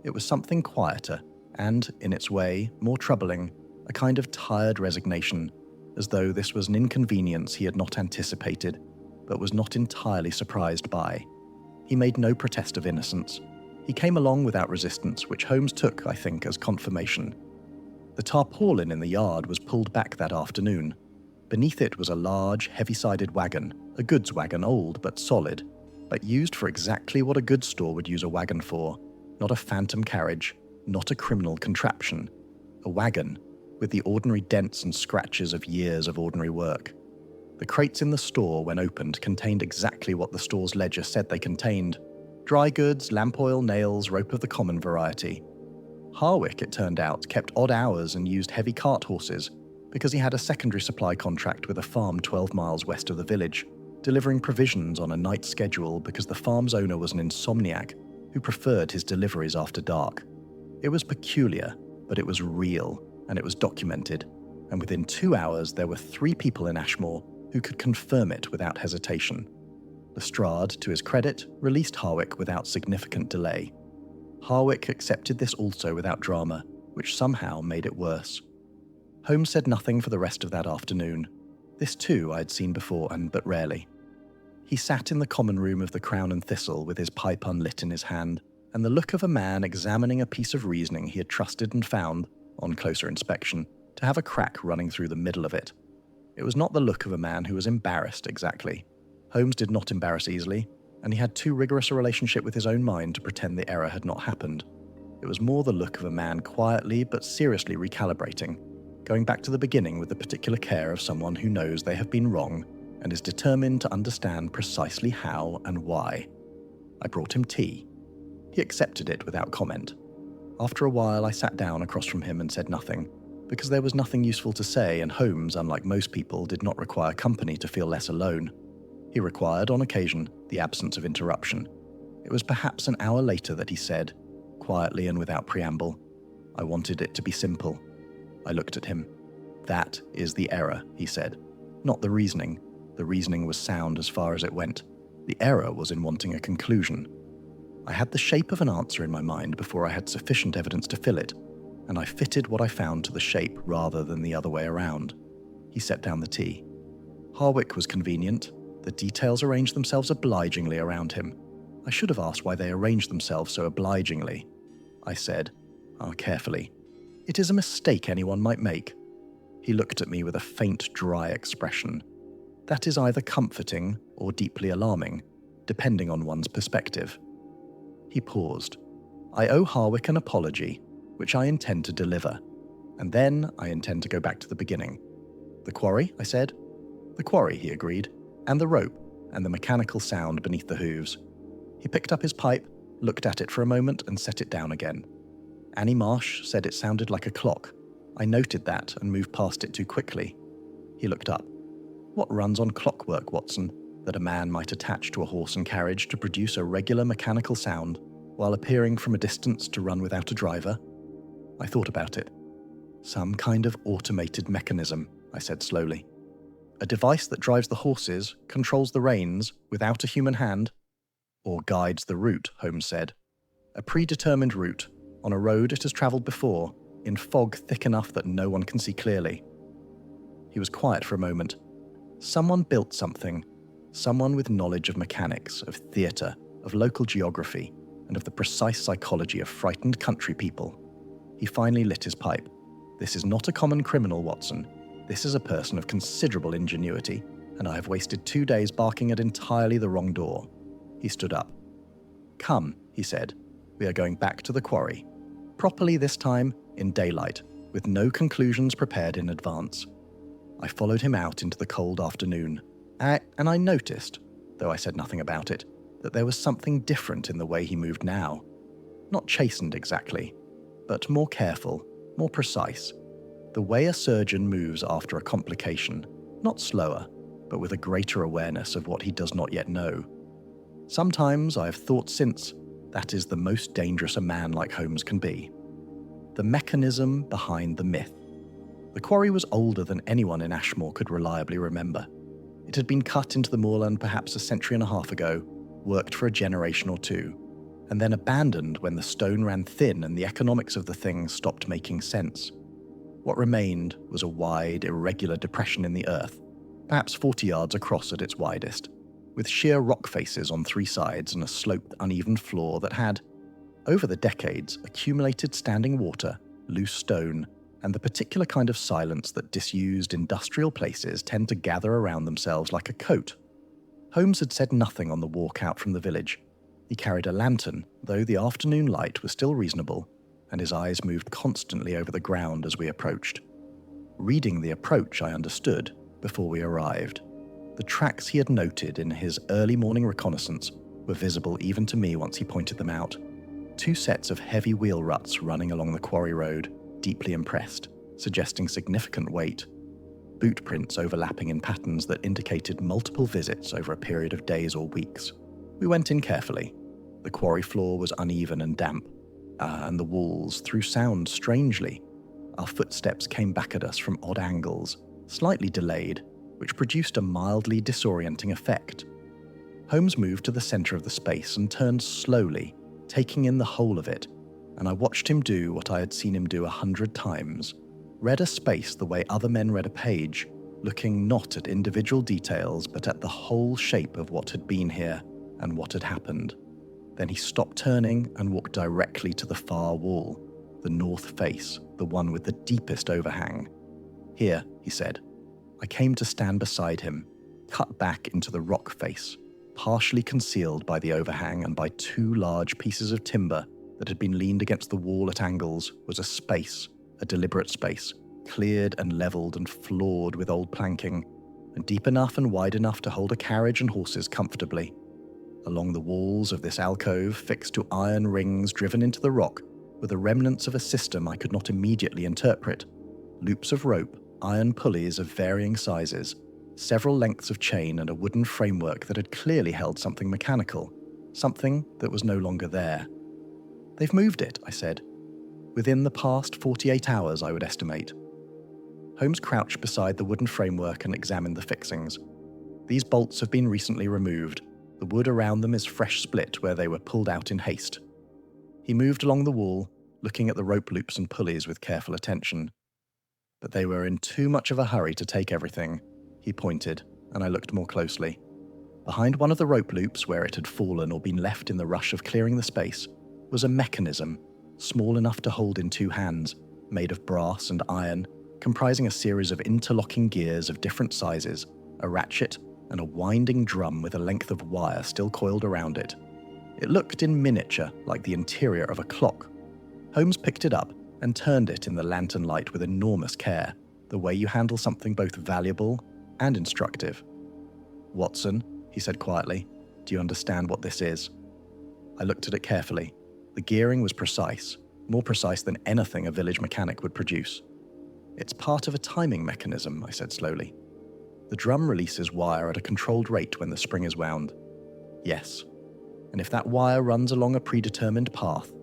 Speaker 1: It was something quieter, and, in its way, more troubling, a kind of tired resignation, as though this was an inconvenience he had not anticipated, but was not entirely surprised by. He made no protest of innocence. He came along without resistance, which Holmes took, I think, as confirmation. The tarpaulin in the yard was pulled back that afternoon. Beneath it was a large, heavy-sided wagon, a goods wagon, old but solid, but used for exactly what a goods store would use a wagon for, not a phantom carriage, not a criminal contraption. A wagon, with the ordinary dents and scratches of years of ordinary work. The crates in the store, when opened, contained exactly what the store's ledger said they contained: dry goods, lamp oil, nails, rope of the common variety. Harwick, it turned out, kept odd hours and used heavy cart horses, because he had a secondary supply contract with a farm 12 miles west of the village, delivering provisions on a night schedule because the farm's owner was an insomniac who preferred his deliveries after dark. It was peculiar, but it was real, and it was documented, and within 2 hours there were 3 people in Ashmore who could confirm it without hesitation. Lestrade, to his credit, released Harwick without significant delay. Harwick accepted this also without drama, which somehow made it worse. Holmes said nothing for the rest of that afternoon. This too I had seen before, and but rarely. He sat in the common room of the Crown and Thistle with his pipe unlit in his hand, and the look of a man examining a piece of reasoning he had trusted and found, on closer inspection, to have a crack running through the middle of it. It was not the look of a man who was embarrassed exactly. Holmes did not embarrass easily, and he had too rigorous a relationship with his own mind to pretend the error had not happened. It was more the look of a man quietly but seriously recalibrating, going back to the beginning with the particular care of someone who knows they have been wrong and is determined to understand precisely how and why. I brought him tea. He accepted it without comment. After a while I sat down across from him and said nothing, because there was nothing useful to say, and Holmes, unlike most people, did not require company to feel less alone. He required, on occasion, the absence of interruption. It was perhaps an hour later that he said, quietly and without preamble, "I wanted it to be simple." I looked at him. "That is the error," he said. "Not the reasoning. The reasoning was sound as far as it went. The error was in wanting a conclusion." I had the shape of an answer in my mind before I had sufficient evidence to fill it, and I fitted what I found to the shape rather than the other way around. He set down the tea. Harwick was convenient. The details arranged themselves obligingly around him. I should have asked why they arranged themselves so obligingly. I said, carefully, "It is a mistake anyone might make." He looked at me with a faint, dry expression. That is either comforting or deeply alarming, depending on one's perspective. He paused. "I owe Harwick an apology, which I intend to deliver, and then I intend to go back to the beginning." "The quarry?" I said. "The quarry," he agreed, "and the rope, and the mechanical sound beneath the hooves." He picked up his pipe, looked at it for a moment, and set it down again. Annie Marsh said it sounded like a clock. I noted that and moved past it too quickly. He looked up. "What runs on clockwork, Watson, that a man might attach to a horse and carriage to produce a regular mechanical sound, while appearing from a distance to run without a driver?" I thought about it. "Some kind of automated mechanism," I said slowly. "A device that drives the horses, controls the reins, without a human hand?" "Or guides the route," Holmes said. "A predetermined route, on a road it has travelled before, in fog thick enough that no one can see clearly. He was quiet for a moment. Someone built something. Someone with knowledge of mechanics, of theatre, of local geography, and of the precise psychology of frightened country people. He finally lit his pipe. This is not a common criminal, Watson. This is a person of considerable ingenuity, and I have wasted 2 days barking at entirely the wrong door. He stood up. Come, he said. We are going back to the quarry. Properly this time, in daylight, with no conclusions prepared in advance. I followed him out into the cold afternoon, and I noticed, though I said nothing about it, that there was something different in the way he moved now. Not chastened exactly, but more careful, more precise. The way a surgeon moves after a complication, not slower, but with a greater awareness of what he does not yet know. Sometimes I have thought since, that is the most dangerous a man like Holmes can be. The mechanism behind the myth. The quarry was older than anyone in Ashmore could reliably remember. It had been cut into the moorland perhaps a century and a half ago, worked for a generation or two, and then abandoned when the stone ran thin and the economics of the thing stopped making sense. What remained was a wide, irregular depression in the earth, perhaps 40 yards across at its widest, with sheer rock faces on 3 sides and a sloped, uneven floor that had, over the decades, accumulated standing water, loose stone, and the particular kind of silence that disused industrial places tend to gather around themselves like a coat. Holmes had said nothing on the walk out from the village. He carried a lantern, though the afternoon light was still reasonable, and his eyes moved constantly over the ground as we approached. Reading the approach, I understood, before we arrived. The tracks he had noted in his early morning reconnaissance were visible even to me once he pointed them out. 2 sets of heavy wheel ruts running along the quarry road, deeply impressed, suggesting significant weight. Boot prints overlapping in patterns that indicated multiple visits over a period of days or weeks. We went in carefully. The quarry floor was uneven and damp, and the walls threw sound strangely. Our footsteps came back at us from odd angles, slightly delayed, which produced a mildly disorienting effect. Holmes moved to the centre of the space and turned slowly, taking in the whole of it, and I watched him do what I had seen him do 100 times. Read a space the way other men read a page, looking not at individual details but at the whole shape of what had been here and what had happened. Then he stopped turning and walked directly to the far wall, the north face, the one with the deepest overhang. Here, he said. I came to stand beside him, cut back into the rock face, partially concealed by the overhang and by 2 large pieces of timber that had been leaned against the wall at angles, was a space, a deliberate space, cleared and levelled and floored with old planking, and deep enough and wide enough to hold a carriage and horses comfortably. Along the walls of this alcove, fixed to iron rings driven into the rock, were the remnants of a system I could not immediately interpret. Loops of rope, iron pulleys of varying sizes, several lengths of chain and a wooden framework that had clearly held something mechanical, something that was no longer there. They've moved it, I said. Within the past 48 hours, I would estimate. Holmes crouched beside the wooden framework and examined the fixings. These bolts have been recently removed. The wood around them is fresh split where they were pulled out in haste. He moved along the wall, looking at the rope loops and pulleys with careful attention. But they were in too much of a hurry to take everything. He pointed, and I looked more closely. Behind one of the rope loops, where it had fallen or been left in the rush of clearing the space, was a mechanism, small enough to hold in 2 hands, made of brass and iron, comprising a series of interlocking gears of different sizes, a ratchet, and a winding drum with a length of wire still coiled around it. It looked in miniature like the interior of a clock. Holmes picked it up and turned it in the lantern light with enormous care, the way you handle something both valuable and instructive. "Watson," he said quietly, "do you understand what this is?" I looked at it carefully. The gearing was precise, more precise than anything a village mechanic would produce. "It's part of a timing mechanism," I said slowly. "The drum releases wire at a controlled rate when the spring is wound." "Yes. And if that wire runs along a predetermined path,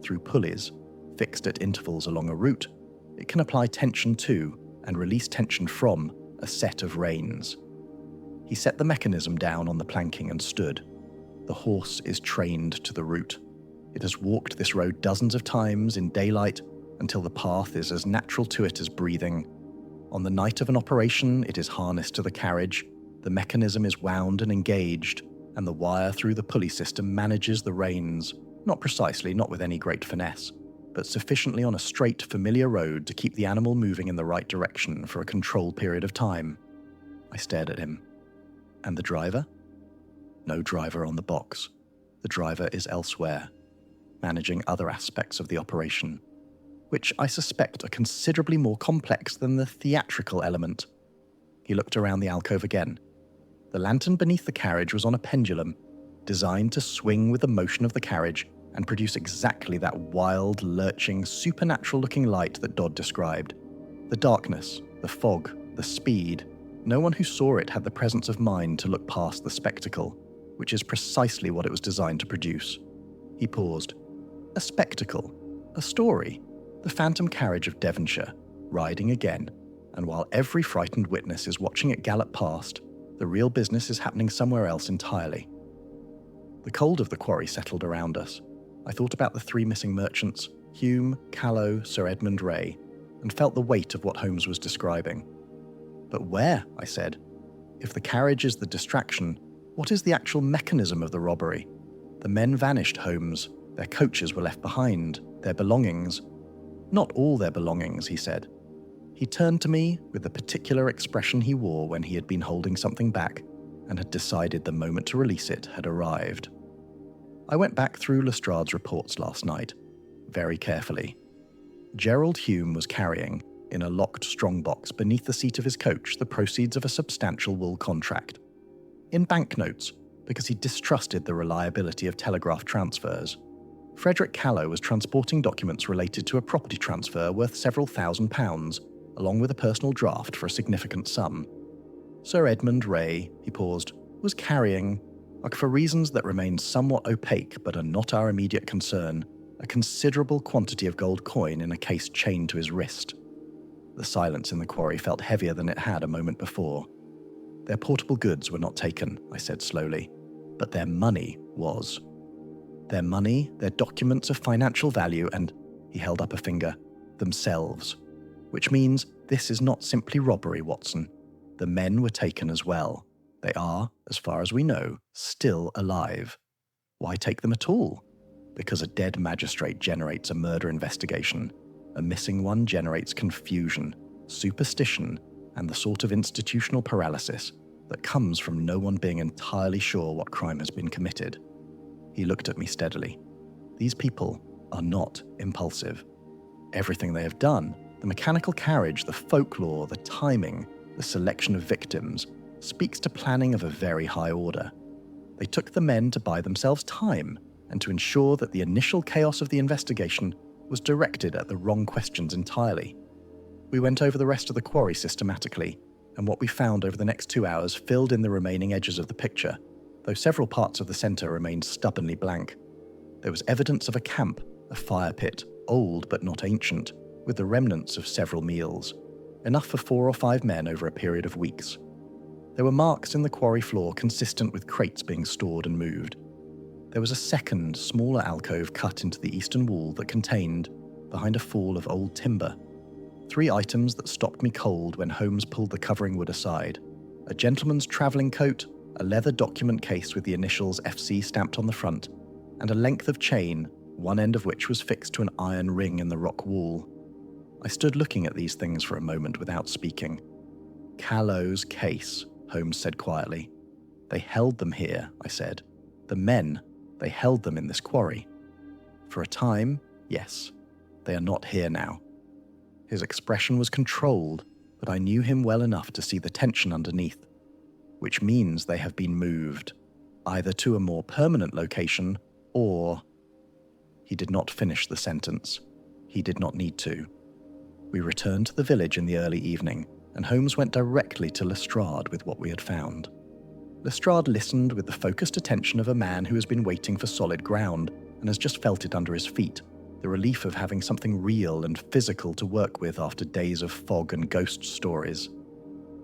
Speaker 1: through pulleys, fixed at intervals along a route, it can apply tension to, and release tension from, a set of reins." He set the mechanism down on the planking and stood. "The horse is trained to the route. It has walked this road dozens of times in daylight until the path is as natural to it as breathing. On the night of an operation, it is harnessed to the carriage, the mechanism is wound and engaged, and the wire through the pulley system manages the reins, not precisely, not with any great finesse, but sufficiently on a straight, familiar road to keep the animal moving in the right direction for a controlled period of time. I stared at him. And the driver? No driver on the box. The driver is elsewhere, managing other aspects of the operation, which I suspect are considerably more complex than the theatrical element. He looked around the alcove again. The lantern beneath the carriage was on a pendulum, designed to swing with the motion of the carriage and produce exactly that wild, lurching, supernatural-looking light that Dodd described. The darkness, the fog, the speed. No one who saw it had the presence of mind to look past the spectacle, which is precisely what it was designed to produce. He paused. A spectacle, a story, the phantom carriage of Devonshire, riding again, and while every frightened witness is watching it gallop past, the real business is happening somewhere else entirely. The cold of the quarry settled around us. I thought about the three missing merchants, Hume, Callow, Sir Edmund Ray, and felt the weight of what Holmes was describing. But where? I said. If the carriage is the distraction, what is the actual mechanism of the robbery? The men vanished, Holmes. Their coaches were left behind. Their belongings. Not all their belongings, he said. He turned to me with the particular expression he wore when he had been holding something back and had decided the moment to release it had arrived. I went back through Lestrade's reports last night, very carefully. Gerald Hume was carrying, in a locked strongbox beneath the seat of his coach, the proceeds of a substantial wool contract. In banknotes, because he distrusted the reliability of telegraph transfers. Frederick Callow was transporting documents related to a property transfer worth several £1,000s, along with a personal draft for a significant sum. Sir Edmund Ray, he paused, was carrying, for reasons that remain somewhat opaque but are not our immediate concern, a considerable quantity of gold coin in a case chained to his wrist. The silence in the quarry felt heavier than it had a moment before. Their portable goods were not taken, I said slowly, but their money was. Their money, their documents of financial value, and, he held up a finger, themselves. Which means this is not simply robbery, Watson. The men were taken as well. They are, as far as we know, still alive. Why take them at all? Because a dead magistrate generates a murder investigation. A missing one generates confusion, superstition, and the sort of institutional paralysis that comes from no one being entirely sure what crime has been committed. He looked at me steadily. These people are not impulsive. Everything they have done, the mechanical carriage, the folklore, the timing, the selection of victims, speaks to planning of a very high order. They took the men to buy themselves time and to ensure that the initial chaos of the investigation was directed at the wrong questions entirely. We went over the rest of the quarry systematically, and what we found over the next 2 hours filled in the remaining edges of the picture, though several parts of the centre remained stubbornly blank. There was evidence of a camp, a fire pit, old but not ancient, with the remnants of several meals, enough for 4 or 5 men over a period of weeks. There were marks in the quarry floor consistent with crates being stored and moved. There was a second, smaller alcove cut into the eastern wall that contained, behind a fall of old timber, 3 items that stopped me cold when Holmes pulled the covering wood aside: a gentleman's travelling coat, a leather document case with the initials FC stamped on the front, and a length of chain, one end of which was fixed to an iron ring in the rock wall. I stood looking at these things for a moment without speaking. Callow's case, Holmes said quietly. They held them here, I said. The men, they held them in this quarry. For a time, yes. They are not here now. His expression was controlled, but I knew him well enough to see the tension underneath, which means they have been moved, either to a more permanent location or... He did not finish the sentence. He did not need to. We returned to the village in the early evening, and Holmes went directly to Lestrade with what we had found. Lestrade listened with the focused attention of a man who has been waiting for solid ground and has just felt it under his feet, the relief of having something real and physical to work with after days of fog and ghost stories.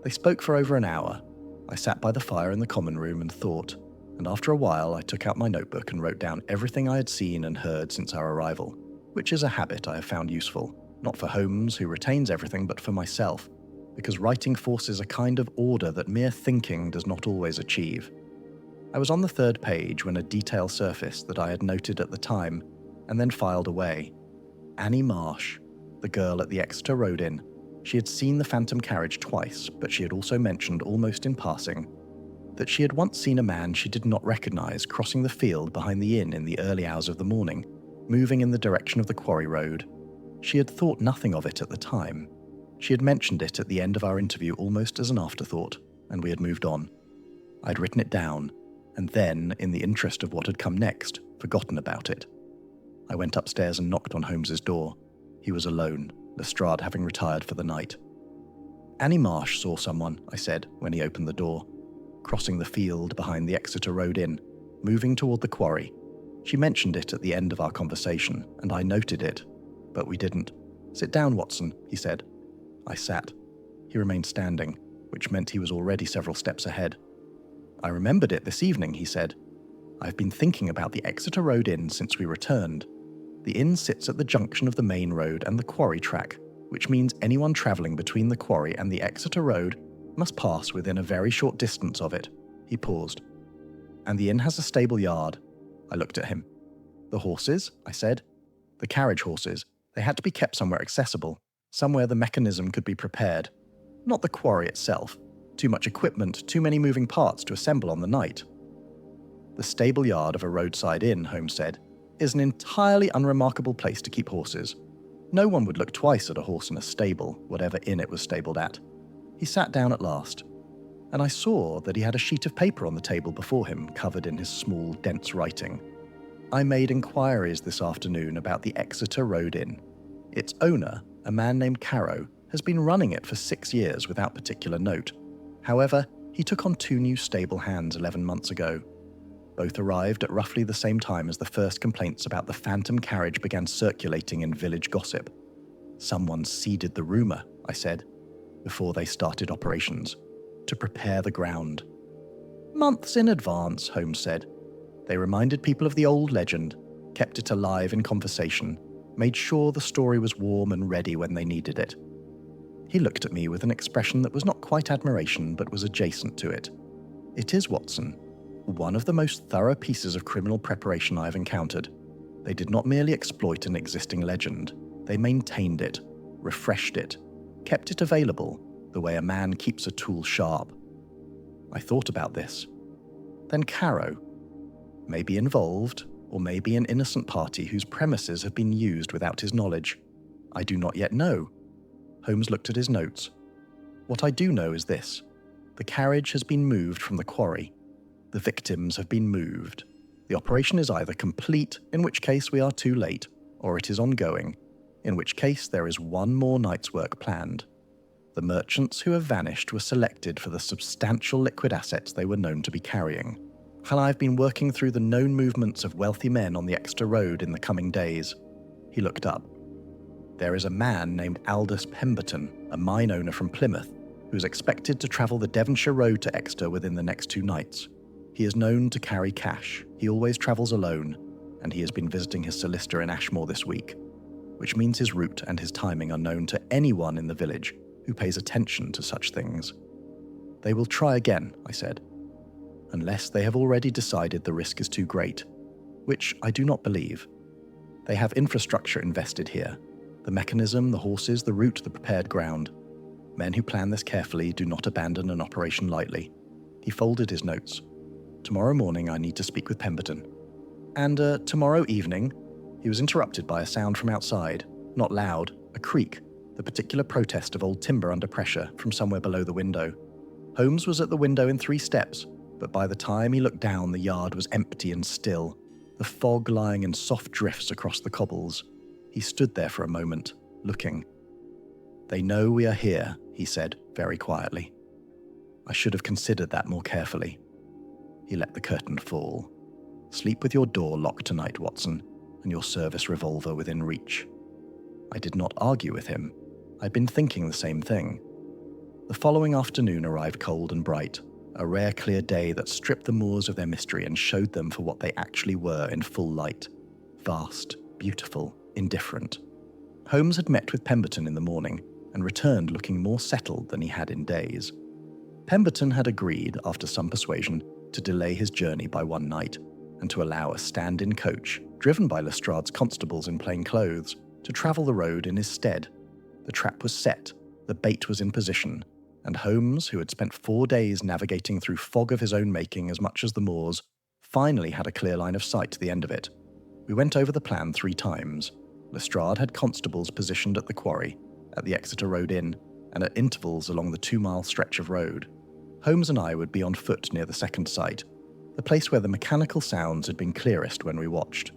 Speaker 1: They spoke for over an hour. I sat by the fire in the common room and thought, and after a while I took out my notebook and wrote down everything I had seen and heard since our arrival, which is a habit I have found useful. Not for Holmes, who retains everything, but for myself, because writing forces a kind of order that mere thinking does not always achieve. I was on the third page when a detail surfaced that I had noted at the time, and then filed away. Annie Marsh, the girl at the Exeter Road Inn. She had seen the phantom carriage twice, but she had also mentioned, almost in passing, that she had once seen a man she did not recognise crossing the field behind the inn in the early hours of the morning, moving in the direction of the quarry road. She had thought nothing of it at the time. She had mentioned it at the end of our interview almost as an afterthought, and we had moved on. I'd written it down, and then, in the interest of what had come next, forgotten about it. I went upstairs and knocked on Holmes's door. He was alone, Lestrade having retired for the night. Annie Marsh saw someone, I said, when he opened the door, crossing the field behind the Exeter Road Inn, moving toward the quarry. She mentioned it at the end of our conversation, and I noted it, but we didn't. "Sit down, Watson," he said. I sat. He remained standing, which meant he was already several steps ahead. "I remembered it this evening," he said. "I've been thinking about the Exeter Road Inn since we returned. The inn sits at the junction of the main road and the quarry track, which means anyone travelling between the quarry and the Exeter Road must pass within a very short distance of it." He paused. "And the inn has a stable yard." I looked at him. "The horses?" I said. "The carriage horses. They had to be kept somewhere accessible, somewhere the mechanism could be prepared. Not the quarry itself. Too much equipment, too many moving parts to assemble on the night." "The stable yard of a roadside inn," Holmes said, "is an entirely unremarkable place to keep horses. No one would look twice at a horse in a stable, whatever inn it was stabled at." He sat down at last, and I saw that he had a sheet of paper on the table before him, covered in his small, dense writing. "I made inquiries this afternoon about the Exeter Road Inn. Its owner, a man named Carrow, has been running it for 6 years without particular note. However, he took on 2 new stable hands 11 months ago. Both arrived at roughly the same time as the first complaints about the phantom carriage began circulating in village gossip. Someone seeded the rumour," I said, "before they started operations, to prepare the ground." "Months in advance," Holmes said. "They reminded people of the old legend, kept it alive in conversation, made sure the story was warm and ready when they needed it." He looked at me with an expression that was not quite admiration, but was adjacent to it. "It is, Watson, one of the most thorough pieces of criminal preparation I have encountered. They did not merely exploit an existing legend. They maintained it, refreshed it, kept it available, the way a man keeps a tool sharp." I thought about this. Then Carrow. Maybe involved, or maybe an innocent party whose premises have been used without his knowledge. I do not yet know. Holmes looked at his notes. "What I do know is this. The carriage has been moved from the quarry. The victims have been moved. The operation is either complete, in which case we are too late, or it is ongoing, in which case there is one more night's work planned. The merchants who have vanished were selected for the substantial liquid assets they were known to be carrying. And I have been working through the known movements of wealthy men on the Exeter Road in the coming days." He looked up. "There is a man named Aldous Pemberton, a mine owner from Plymouth, who is expected to travel the Devonshire Road to Exeter within the next 2 nights. He is known to carry cash. He always travels alone, and he has been visiting his solicitor in Ashmore this week, which means his route and his timing are known to anyone in the village who pays attention to such things. They will try again," I said, "unless they have already decided the risk is too great, which I do not believe. They have infrastructure invested here, the mechanism, the horses, the route, the prepared ground. Men who plan this carefully do not abandon an operation lightly." He folded his notes. "Tomorrow morning I need to speak with Pemberton. And tomorrow evening..." He was interrupted by a sound from outside, not loud, a creak, the particular protest of old timber under pressure from somewhere below the window. Holmes was at the window in 3 steps, but by the time he looked down the yard was empty and still, the fog lying in soft drifts across the cobbles. He stood there for a moment, looking. "They know we are here," he said, very quietly. "I should have considered that more carefully." He let the curtain fall. "Sleep with your door locked tonight, Watson, and your service revolver within reach." I did not argue with him. I'd been thinking the same thing. The following afternoon arrived cold and bright, a rare clear day that stripped the moors of their mystery and showed them for what they actually were in full light. Vast, beautiful, indifferent. Holmes had met with Pemberton in the morning and returned looking more settled than he had in days. Pemberton had agreed, after some persuasion, to delay his journey by one night and to allow a stand-in coach, driven by Lestrade's constables in plain clothes, to travel the road in his stead. The trap was set, the bait was in position, and Holmes, who had spent 4 days navigating through fog of his own making as much as the moors, finally had a clear line of sight to the end of it. We went over the plan 3 times. Lestrade had constables positioned at the quarry, at the Exeter Road Inn, and at intervals along the 2-mile stretch of road. Holmes and I would be on foot near the second site, the place where the mechanical sounds had been clearest when we watched.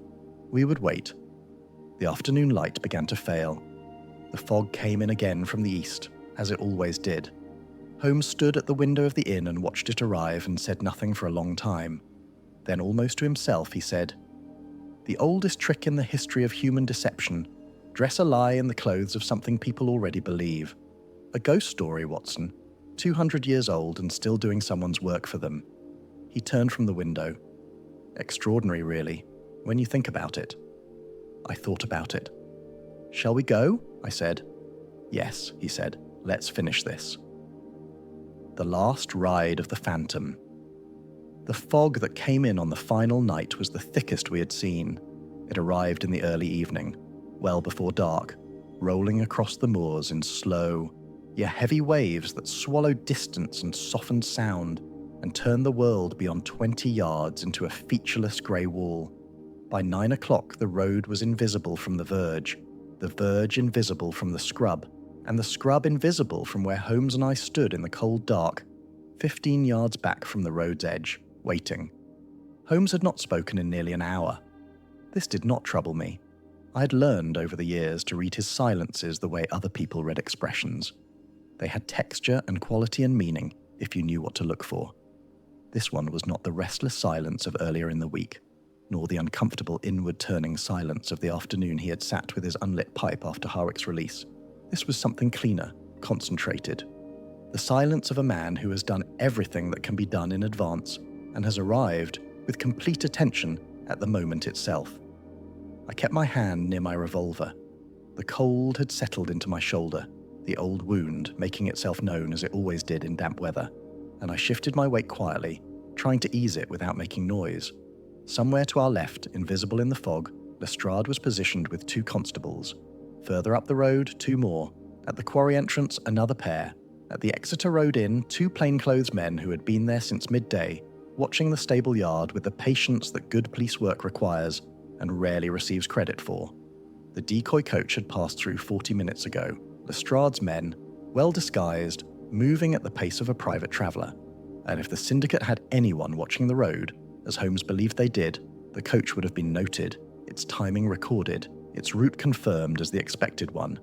Speaker 1: We would wait. The afternoon light began to fail. The fog came in again from the east, as it always did. Holmes stood at the window of the inn and watched it arrive and said nothing for a long time. Then, almost to himself, he said, "The oldest trick in the history of human deception. Dress a lie in the clothes of something people already believe. A ghost story, Watson. 200 years old and still doing someone's work for them." He turned from the window. Extraordinary, really, when you think about it. I thought about it. "Shall we go?" I said. "Yes," he said. "Let's finish this." The last ride of the Phantom. The fog that came in on the final night was the thickest we had seen. It arrived in the early evening, well before dark, rolling across the moors in slow, yet heavy waves that swallowed distance and softened sound and turned the world beyond 20 yards into a featureless grey wall. By 9 o'clock the road was invisible from the verge invisible from the scrub, and the scrub invisible from where Holmes and I stood in the cold dark, 15 yards back from the road's edge, waiting. Holmes had not spoken in nearly an hour. This did not trouble me. I had learned over the years to read his silences the way other people read expressions. They had texture and quality and meaning if you knew what to look for. This one was not the restless silence of earlier in the week, nor the uncomfortable inward-turning silence of the afternoon he had sat with his unlit pipe after Harwick's release. This was something cleaner, concentrated. The silence of a man who has done everything that can be done in advance and has arrived with complete attention at the moment itself. I kept my hand near my revolver. The cold had settled into my shoulder, the old wound making itself known as it always did in damp weather, and I shifted my weight quietly, trying to ease it without making noise. Somewhere to our left, invisible in the fog, Lestrade was positioned with 2 constables. Further up the road, 2 more. At the quarry entrance, another pair. At the Exeter Road Inn, 2 plainclothes men who had been there since midday, watching the stable yard with the patience that good police work requires and rarely receives credit for. The decoy coach had passed through 40 minutes ago. Lestrade's men, well disguised, moving at the pace of a private traveller. And if the syndicate had anyone watching the road, as Holmes believed they did, the coach would have been noted, its timing recorded, its route confirmed as the expected one.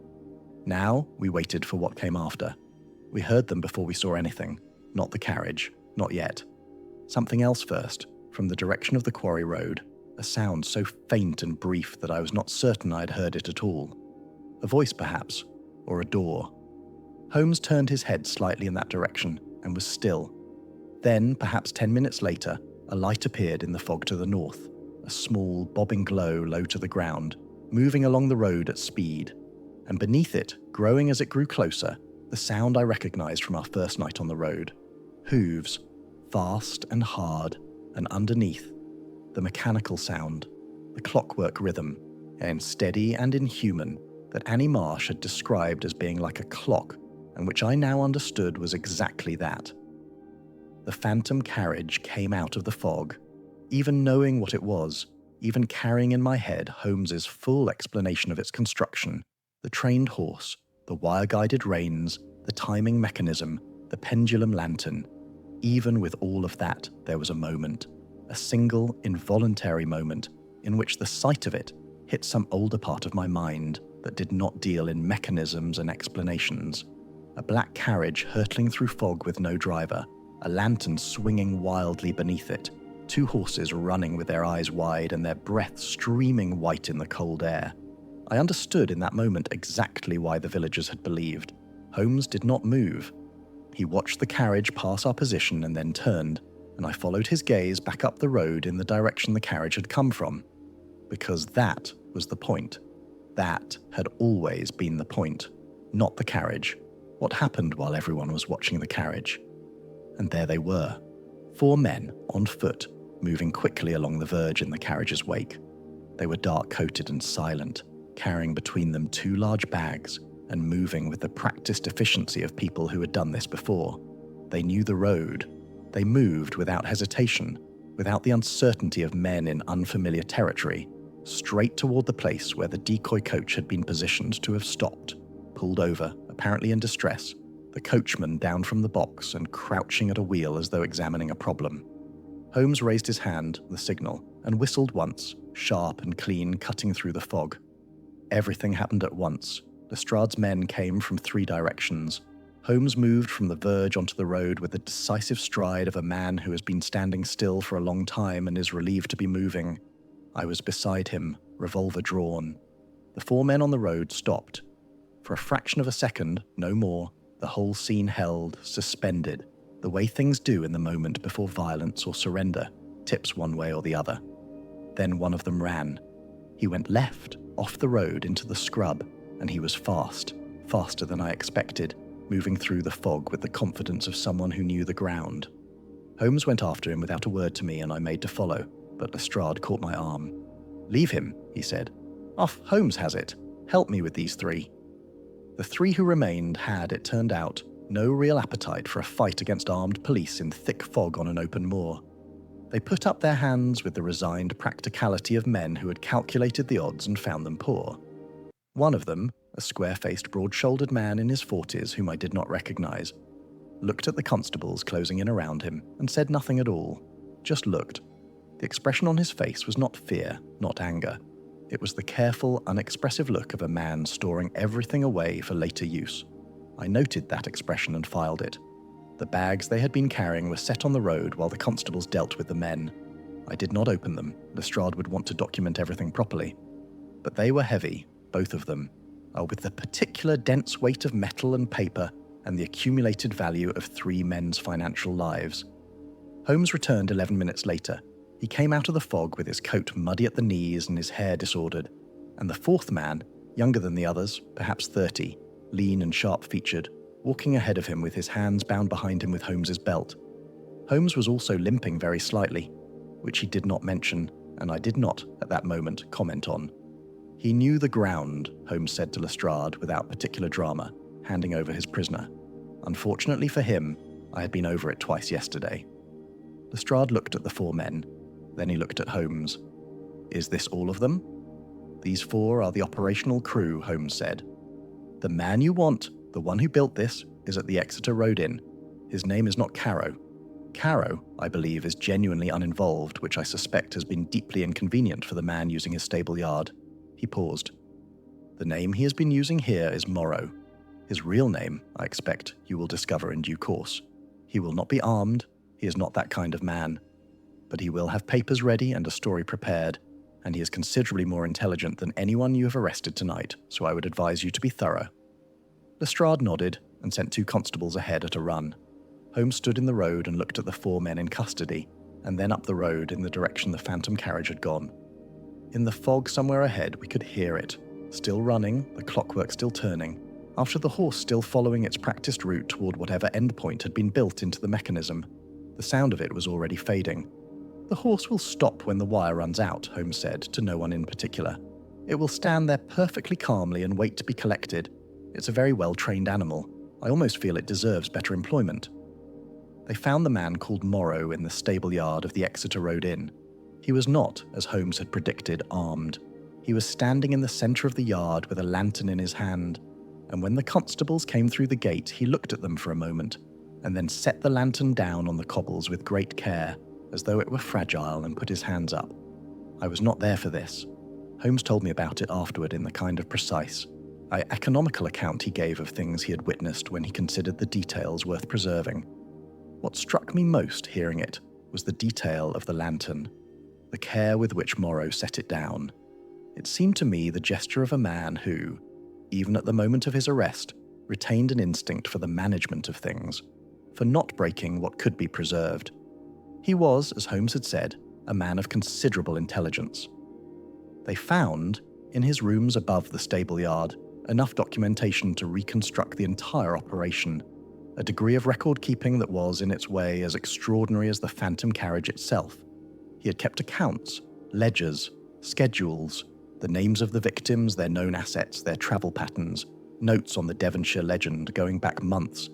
Speaker 1: Now we waited for what came after. We heard them before we saw anything, not the carriage, not yet. Something else first, from the direction of the quarry road, a sound so faint and brief that I was not certain I had heard it at all. A voice perhaps, or a door. Holmes turned his head slightly in that direction and was still. Then, perhaps 10 minutes later, a light appeared in the fog to the north, a small, bobbing glow low to the ground, moving along the road at speed, and beneath it, growing as it grew closer, the sound I recognized from our first night on the road. Hooves, fast and hard, and underneath, the mechanical sound, the clockwork rhythm, and steady and inhuman, that Annie Marsh had described as being like a clock, and which I now understood was exactly that. The phantom carriage came out of the fog, even knowing what it was, even carrying in my head Holmes's full explanation of its construction, the trained horse, the wire-guided reins, the timing mechanism, the pendulum lantern. Even with all of that, there was a moment, a single, involuntary moment, in which the sight of it hit some older part of my mind that did not deal in mechanisms and explanations. A black carriage hurtling through fog with no driver, a lantern swinging wildly beneath it, 2 horses running with their eyes wide and their breath streaming white in the cold air. I understood in that moment exactly why the villagers had believed. Holmes did not move. He watched the carriage pass our position and then turned, and I followed his gaze back up the road in the direction the carriage had come from. Because that was the point. That had always been the point, not the carriage. What happened while everyone was watching the carriage? And there they were, 4 men on foot, moving quickly along the verge in the carriage's wake. They were dark-coated and silent, carrying between them 2 large bags and moving with the practiced efficiency of people who had done this before. They knew the road. They moved without hesitation, without the uncertainty of men in unfamiliar territory, straight toward the place where the decoy coach had been positioned to have stopped, pulled over, apparently in distress, the coachman down from the box and crouching at a wheel as though examining a problem. Holmes raised his hand, the signal, and whistled once, sharp and clean, cutting through the fog. Everything happened at once. Lestrade's men came from 3 directions. Holmes moved from the verge onto the road with the decisive stride of a man who has been standing still for a long time and is relieved to be moving. I was beside him, revolver drawn. The 4 men on the road stopped. For a fraction of a second, no more, the whole scene held, suspended, the way things do in the moment before violence or surrender tips one way or the other. Then one of them ran. He went left, off the road into the scrub, and he was fast, faster than I expected, moving through the fog with the confidence of someone who knew the ground. Holmes went after him without a word to me, and I made to follow, but Lestrade caught my arm. "Leave him," he said. "Off, Holmes has it. Help me with these 3. The 3 who remained had, it turned out, no real appetite for a fight against armed police in thick fog on an open moor. They put up their hands with the resigned practicality of men who had calculated the odds and found them poor. One of them, a square-faced, broad-shouldered man in his 40s whom I did not recognize, looked at the constables closing in around him and said nothing at all, just looked. The expression on his face was not fear, not anger. It was the careful, unexpressive look of a man storing everything away for later use. I noted that expression and filed it. The bags they had been carrying were set on the road while the constables dealt with the men. I did not open them. Lestrade would want to document everything properly. But they were heavy, both of them, with the particular dense weight of metal and paper and the accumulated value of 3 men's financial lives. Holmes returned 11 minutes later. He came out of the fog with his coat muddy at the knees and his hair disordered, and the 4th man, younger than the others, perhaps 30, lean and sharp-featured, walking ahead of him with his hands bound behind him with Holmes's belt. Holmes was also limping very slightly, which he did not mention, and I did not, at that moment, comment on. He knew the ground, Holmes said to Lestrade without particular drama, handing over his prisoner. Unfortunately for him, I had been over it twice yesterday. Lestrade looked at the 4 men. Then he looked at Holmes. "Is this all of them?" "These 4 are the operational crew," Holmes said. "The man you want, the one who built this, is at the Exeter Road Inn. His name is not Caro. Caro, I believe, is genuinely uninvolved, which I suspect has been deeply inconvenient for the man using his stable yard." He paused. "The name he has been using here is Morrow. His real name, I expect, you will discover in due course. He will not be armed. He is not that kind of man. But he will have papers ready and a story prepared, and he is considerably more intelligent than anyone you have arrested tonight, so I would advise you to be thorough." Lestrade nodded and sent 2 constables ahead at a run. Holmes stood in the road and looked at the 4 men in custody, and then up the road in the direction the phantom carriage had gone. In the fog somewhere ahead we could hear it, still running, the clockwork still turning, after the horse still following its practiced route toward whatever endpoint had been built into the mechanism. The sound of it was already fading. "The horse will stop when the wire runs out," Holmes said, to no one in particular. "It will stand there perfectly calmly and wait to be collected. It's a very well-trained animal. I almost feel it deserves better employment." They found the man called Morrow in the stable yard of the Exeter Road Inn. He was not, as Holmes had predicted, armed. He was standing in the centre of the yard with a lantern in his hand, and when the constables came through the gate, he looked at them for a moment, and then set the lantern down on the cobbles with great care, as though it were fragile, and put his hands up. I was not there for this. Holmes told me about it afterward in the kind of precise, economical account he gave of things he had witnessed when he considered the details worth preserving. What struck me most hearing it was the detail of the lantern, the care with which Morrow set it down. It seemed to me the gesture of a man who, even at the moment of his arrest, retained an instinct for the management of things, for not breaking what could be preserved. He was, as Holmes had said, a man of considerable intelligence. They found, In his rooms above the stable yard, enough documentation to reconstruct the entire operation, a degree of record-keeping that was, in its way, as extraordinary as the phantom carriage itself. He had kept accounts, ledgers, schedules, the names of the victims, their known assets, their travel patterns, notes on the Devonshire legend going back months,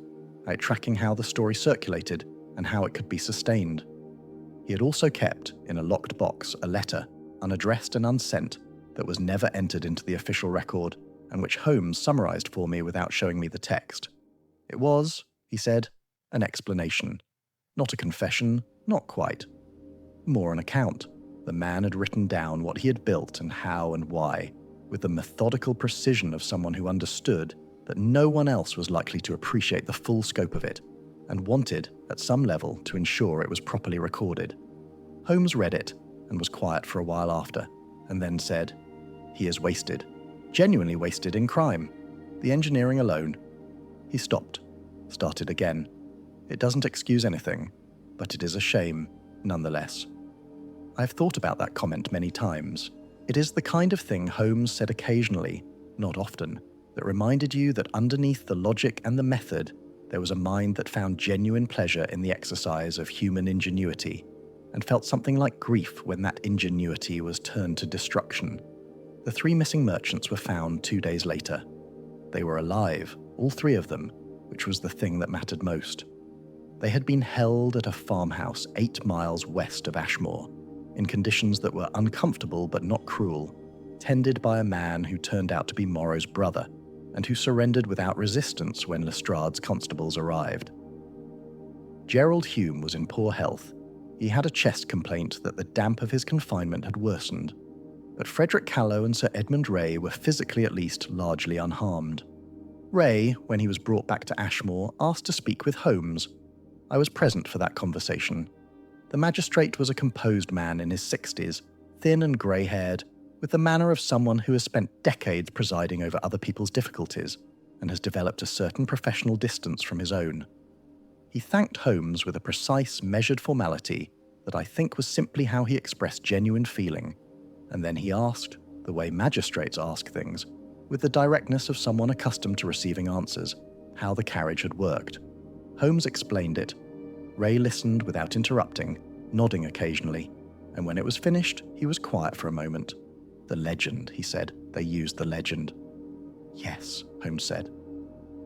Speaker 1: tracking how the story circulated and how it could be sustained. He had also kept, in a locked box, a letter, unaddressed and unsent, that was never entered into the official record, and which Holmes summarised for me without showing me the text. It was, he said, an explanation. Not a confession, not quite. More an account. The man had written down what he had built and how and why, with the methodical precision of someone who understood that no one else was likely to appreciate the full scope of it, and wanted, at some level, to ensure it was properly recorded. Holmes read it, and was quiet for a while after, and then said, "He is wasted. Genuinely wasted in crime. The engineering alone." He stopped, started again. It doesn't excuse anything, but it is a shame, nonetheless. I've thought about that comment many times. It is the kind of thing Holmes said occasionally, not often, that reminded you that underneath the logic and the method, there was a mind that found genuine pleasure in the exercise of human ingenuity, and felt something like grief when that ingenuity was turned to destruction. The 3 missing merchants were found 2 days later. They were alive, all 3 of them, which was the thing that mattered most. They had been held at a farmhouse 8 miles west of Ashmore, in conditions that were uncomfortable but not cruel, tended by a man who turned out to be Morrow's brother, and who surrendered without resistance when Lestrade's constables arrived. Gerald Hume was in poor health. He had a chest complaint that the damp of his confinement had worsened, but Frederick Callow and Sir Edmund Ray were physically at least largely unharmed. Ray, when he was brought back to Ashmore, asked to speak with Holmes. I was present for that conversation. The magistrate was a composed man in his 60s, thin and grey-haired, with the manner of someone who has spent decades presiding over other people's difficulties and has developed a certain professional distance from his own. He thanked Holmes with a precise, measured formality that I think was simply how he expressed genuine feeling, and then he asked, the way magistrates ask things, with the directness of someone accustomed to receiving answers, how the carriage had worked. Holmes explained it. Ray listened without interrupting, nodding occasionally, and when it was finished, he was quiet for a moment. "The legend," he said. "They used the legend." "Yes," Holmes said.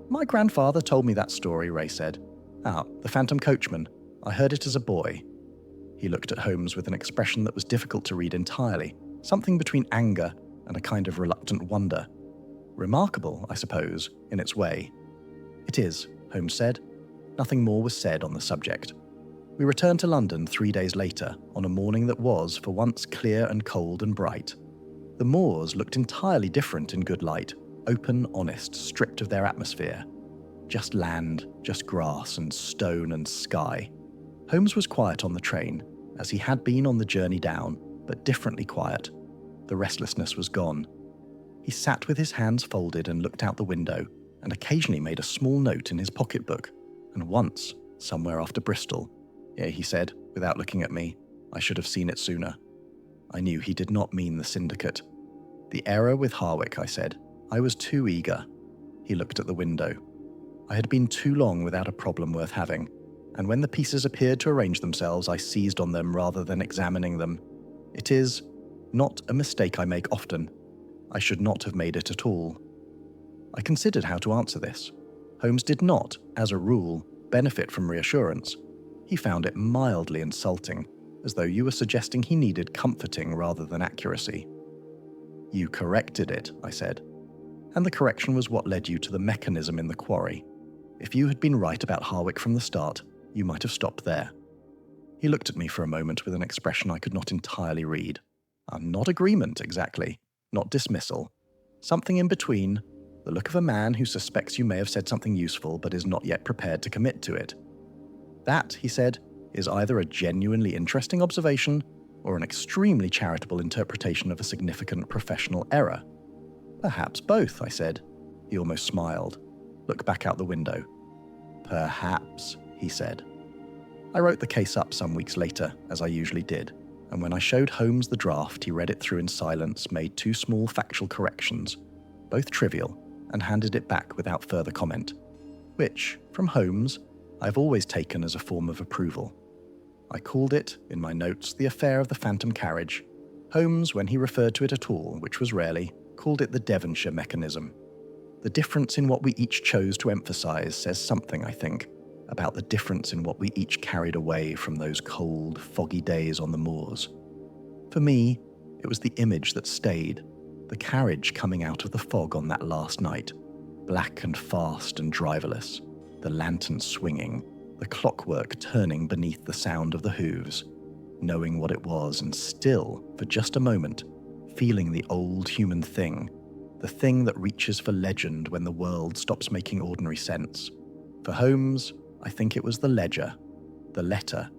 Speaker 1: "My grandfather told me that story," Ray said. "Ah, the Phantom Coachman. I heard it as a boy." He looked at Holmes with an expression that was difficult to read entirely, something between anger and a kind of reluctant wonder. "Remarkable, I suppose, in its way." "It is," Holmes said. Nothing more was said on the subject. We returned to London 3 days later, on a morning that was, for once, clear and cold and bright. The moors looked entirely different in good light, open, honest, stripped of their atmosphere. Just land, just grass and stone and sky. Holmes was quiet on the train, as he had been on the journey down, but differently quiet. The restlessness was gone. He sat with his hands folded and looked out the window, and occasionally made a small note in his pocketbook, and once, somewhere after Bristol. "Yeah," he said, without looking at me. "I should have seen it sooner." I knew he did not mean the syndicate. "The error with Harwick," I said. "I was too eager." He looked at the window. I had been too long without a problem worth having, and when the pieces appeared to arrange themselves, I seized on them rather than examining them. It is not a mistake I make often. I should not have made it at all. I considered how to answer this. Holmes did not, as a rule, benefit from reassurance. He found it mildly insulting, as though you were suggesting he needed comforting rather than accuracy. "You corrected it," I said. "And the correction was what led you to the mechanism in the quarry. If you had been right about Harwick from the start, you might have stopped there." He looked at me for a moment with an expression I could not entirely read. Not agreement, exactly. Not dismissal. Something in between, the look of a man who suspects you may have said something useful but is not yet prepared to commit to it. "That," he said, "is either a genuinely interesting observation or an extremely charitable interpretation of a significant professional error." "Perhaps both," I said. He almost smiled. Looked back out the window. "Perhaps," he said. I wrote the case up some weeks later, as I usually did. and when I showed Holmes the draft, he read it through in silence, made 2 small factual corrections, both trivial, and handed it back without further comment, which, from Holmes, I've always taken as a form of approval. I called it, in my notes, the affair of the Phantom Carriage. Holmes, when he referred to it at all, which was rarely, called it the Devonshire mechanism. The difference in what we each chose to emphasise says something, I think, about the difference in what we each carried away from those cold, foggy days on the moors. For me, it was the image that stayed, the carriage coming out of the fog on that last night, black and fast and driverless, the lantern swinging, the clockwork turning beneath the sound of the hooves, knowing what it was and still, for just a moment, feeling the old human thing, the thing that reaches for legend when the world stops making ordinary sense. For Holmes, I think it was the ledger, the letter,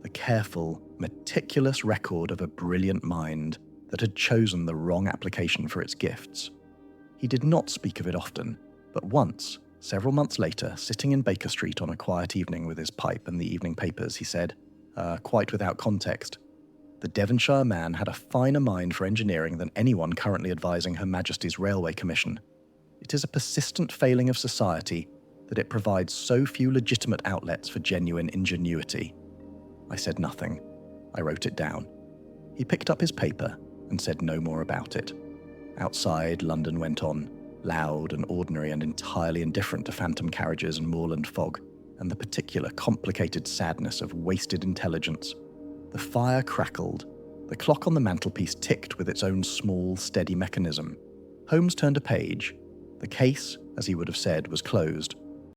Speaker 1: the careful, meticulous record of a brilliant mind that had chosen the wrong application for its gifts. He did not speak of it often, but once, several months later, sitting in Baker Street on a quiet evening with his pipe and the evening papers, he said, quite without context, "The Devonshire man had a finer mind for engineering than anyone currently advising Her Majesty's Railway Commission. It is a persistent failing of society that it provides so few legitimate outlets for genuine ingenuity." I said nothing. I wrote it down. He picked up his paper and said no more about it. Outside, London went on, loud and ordinary and entirely indifferent to phantom carriages and moorland fog, and the particular complicated sadness of wasted intelligence. The fire crackled. The clock on the mantelpiece ticked with its own small, steady mechanism. Holmes turned a page. The case, as he would have said, was closed.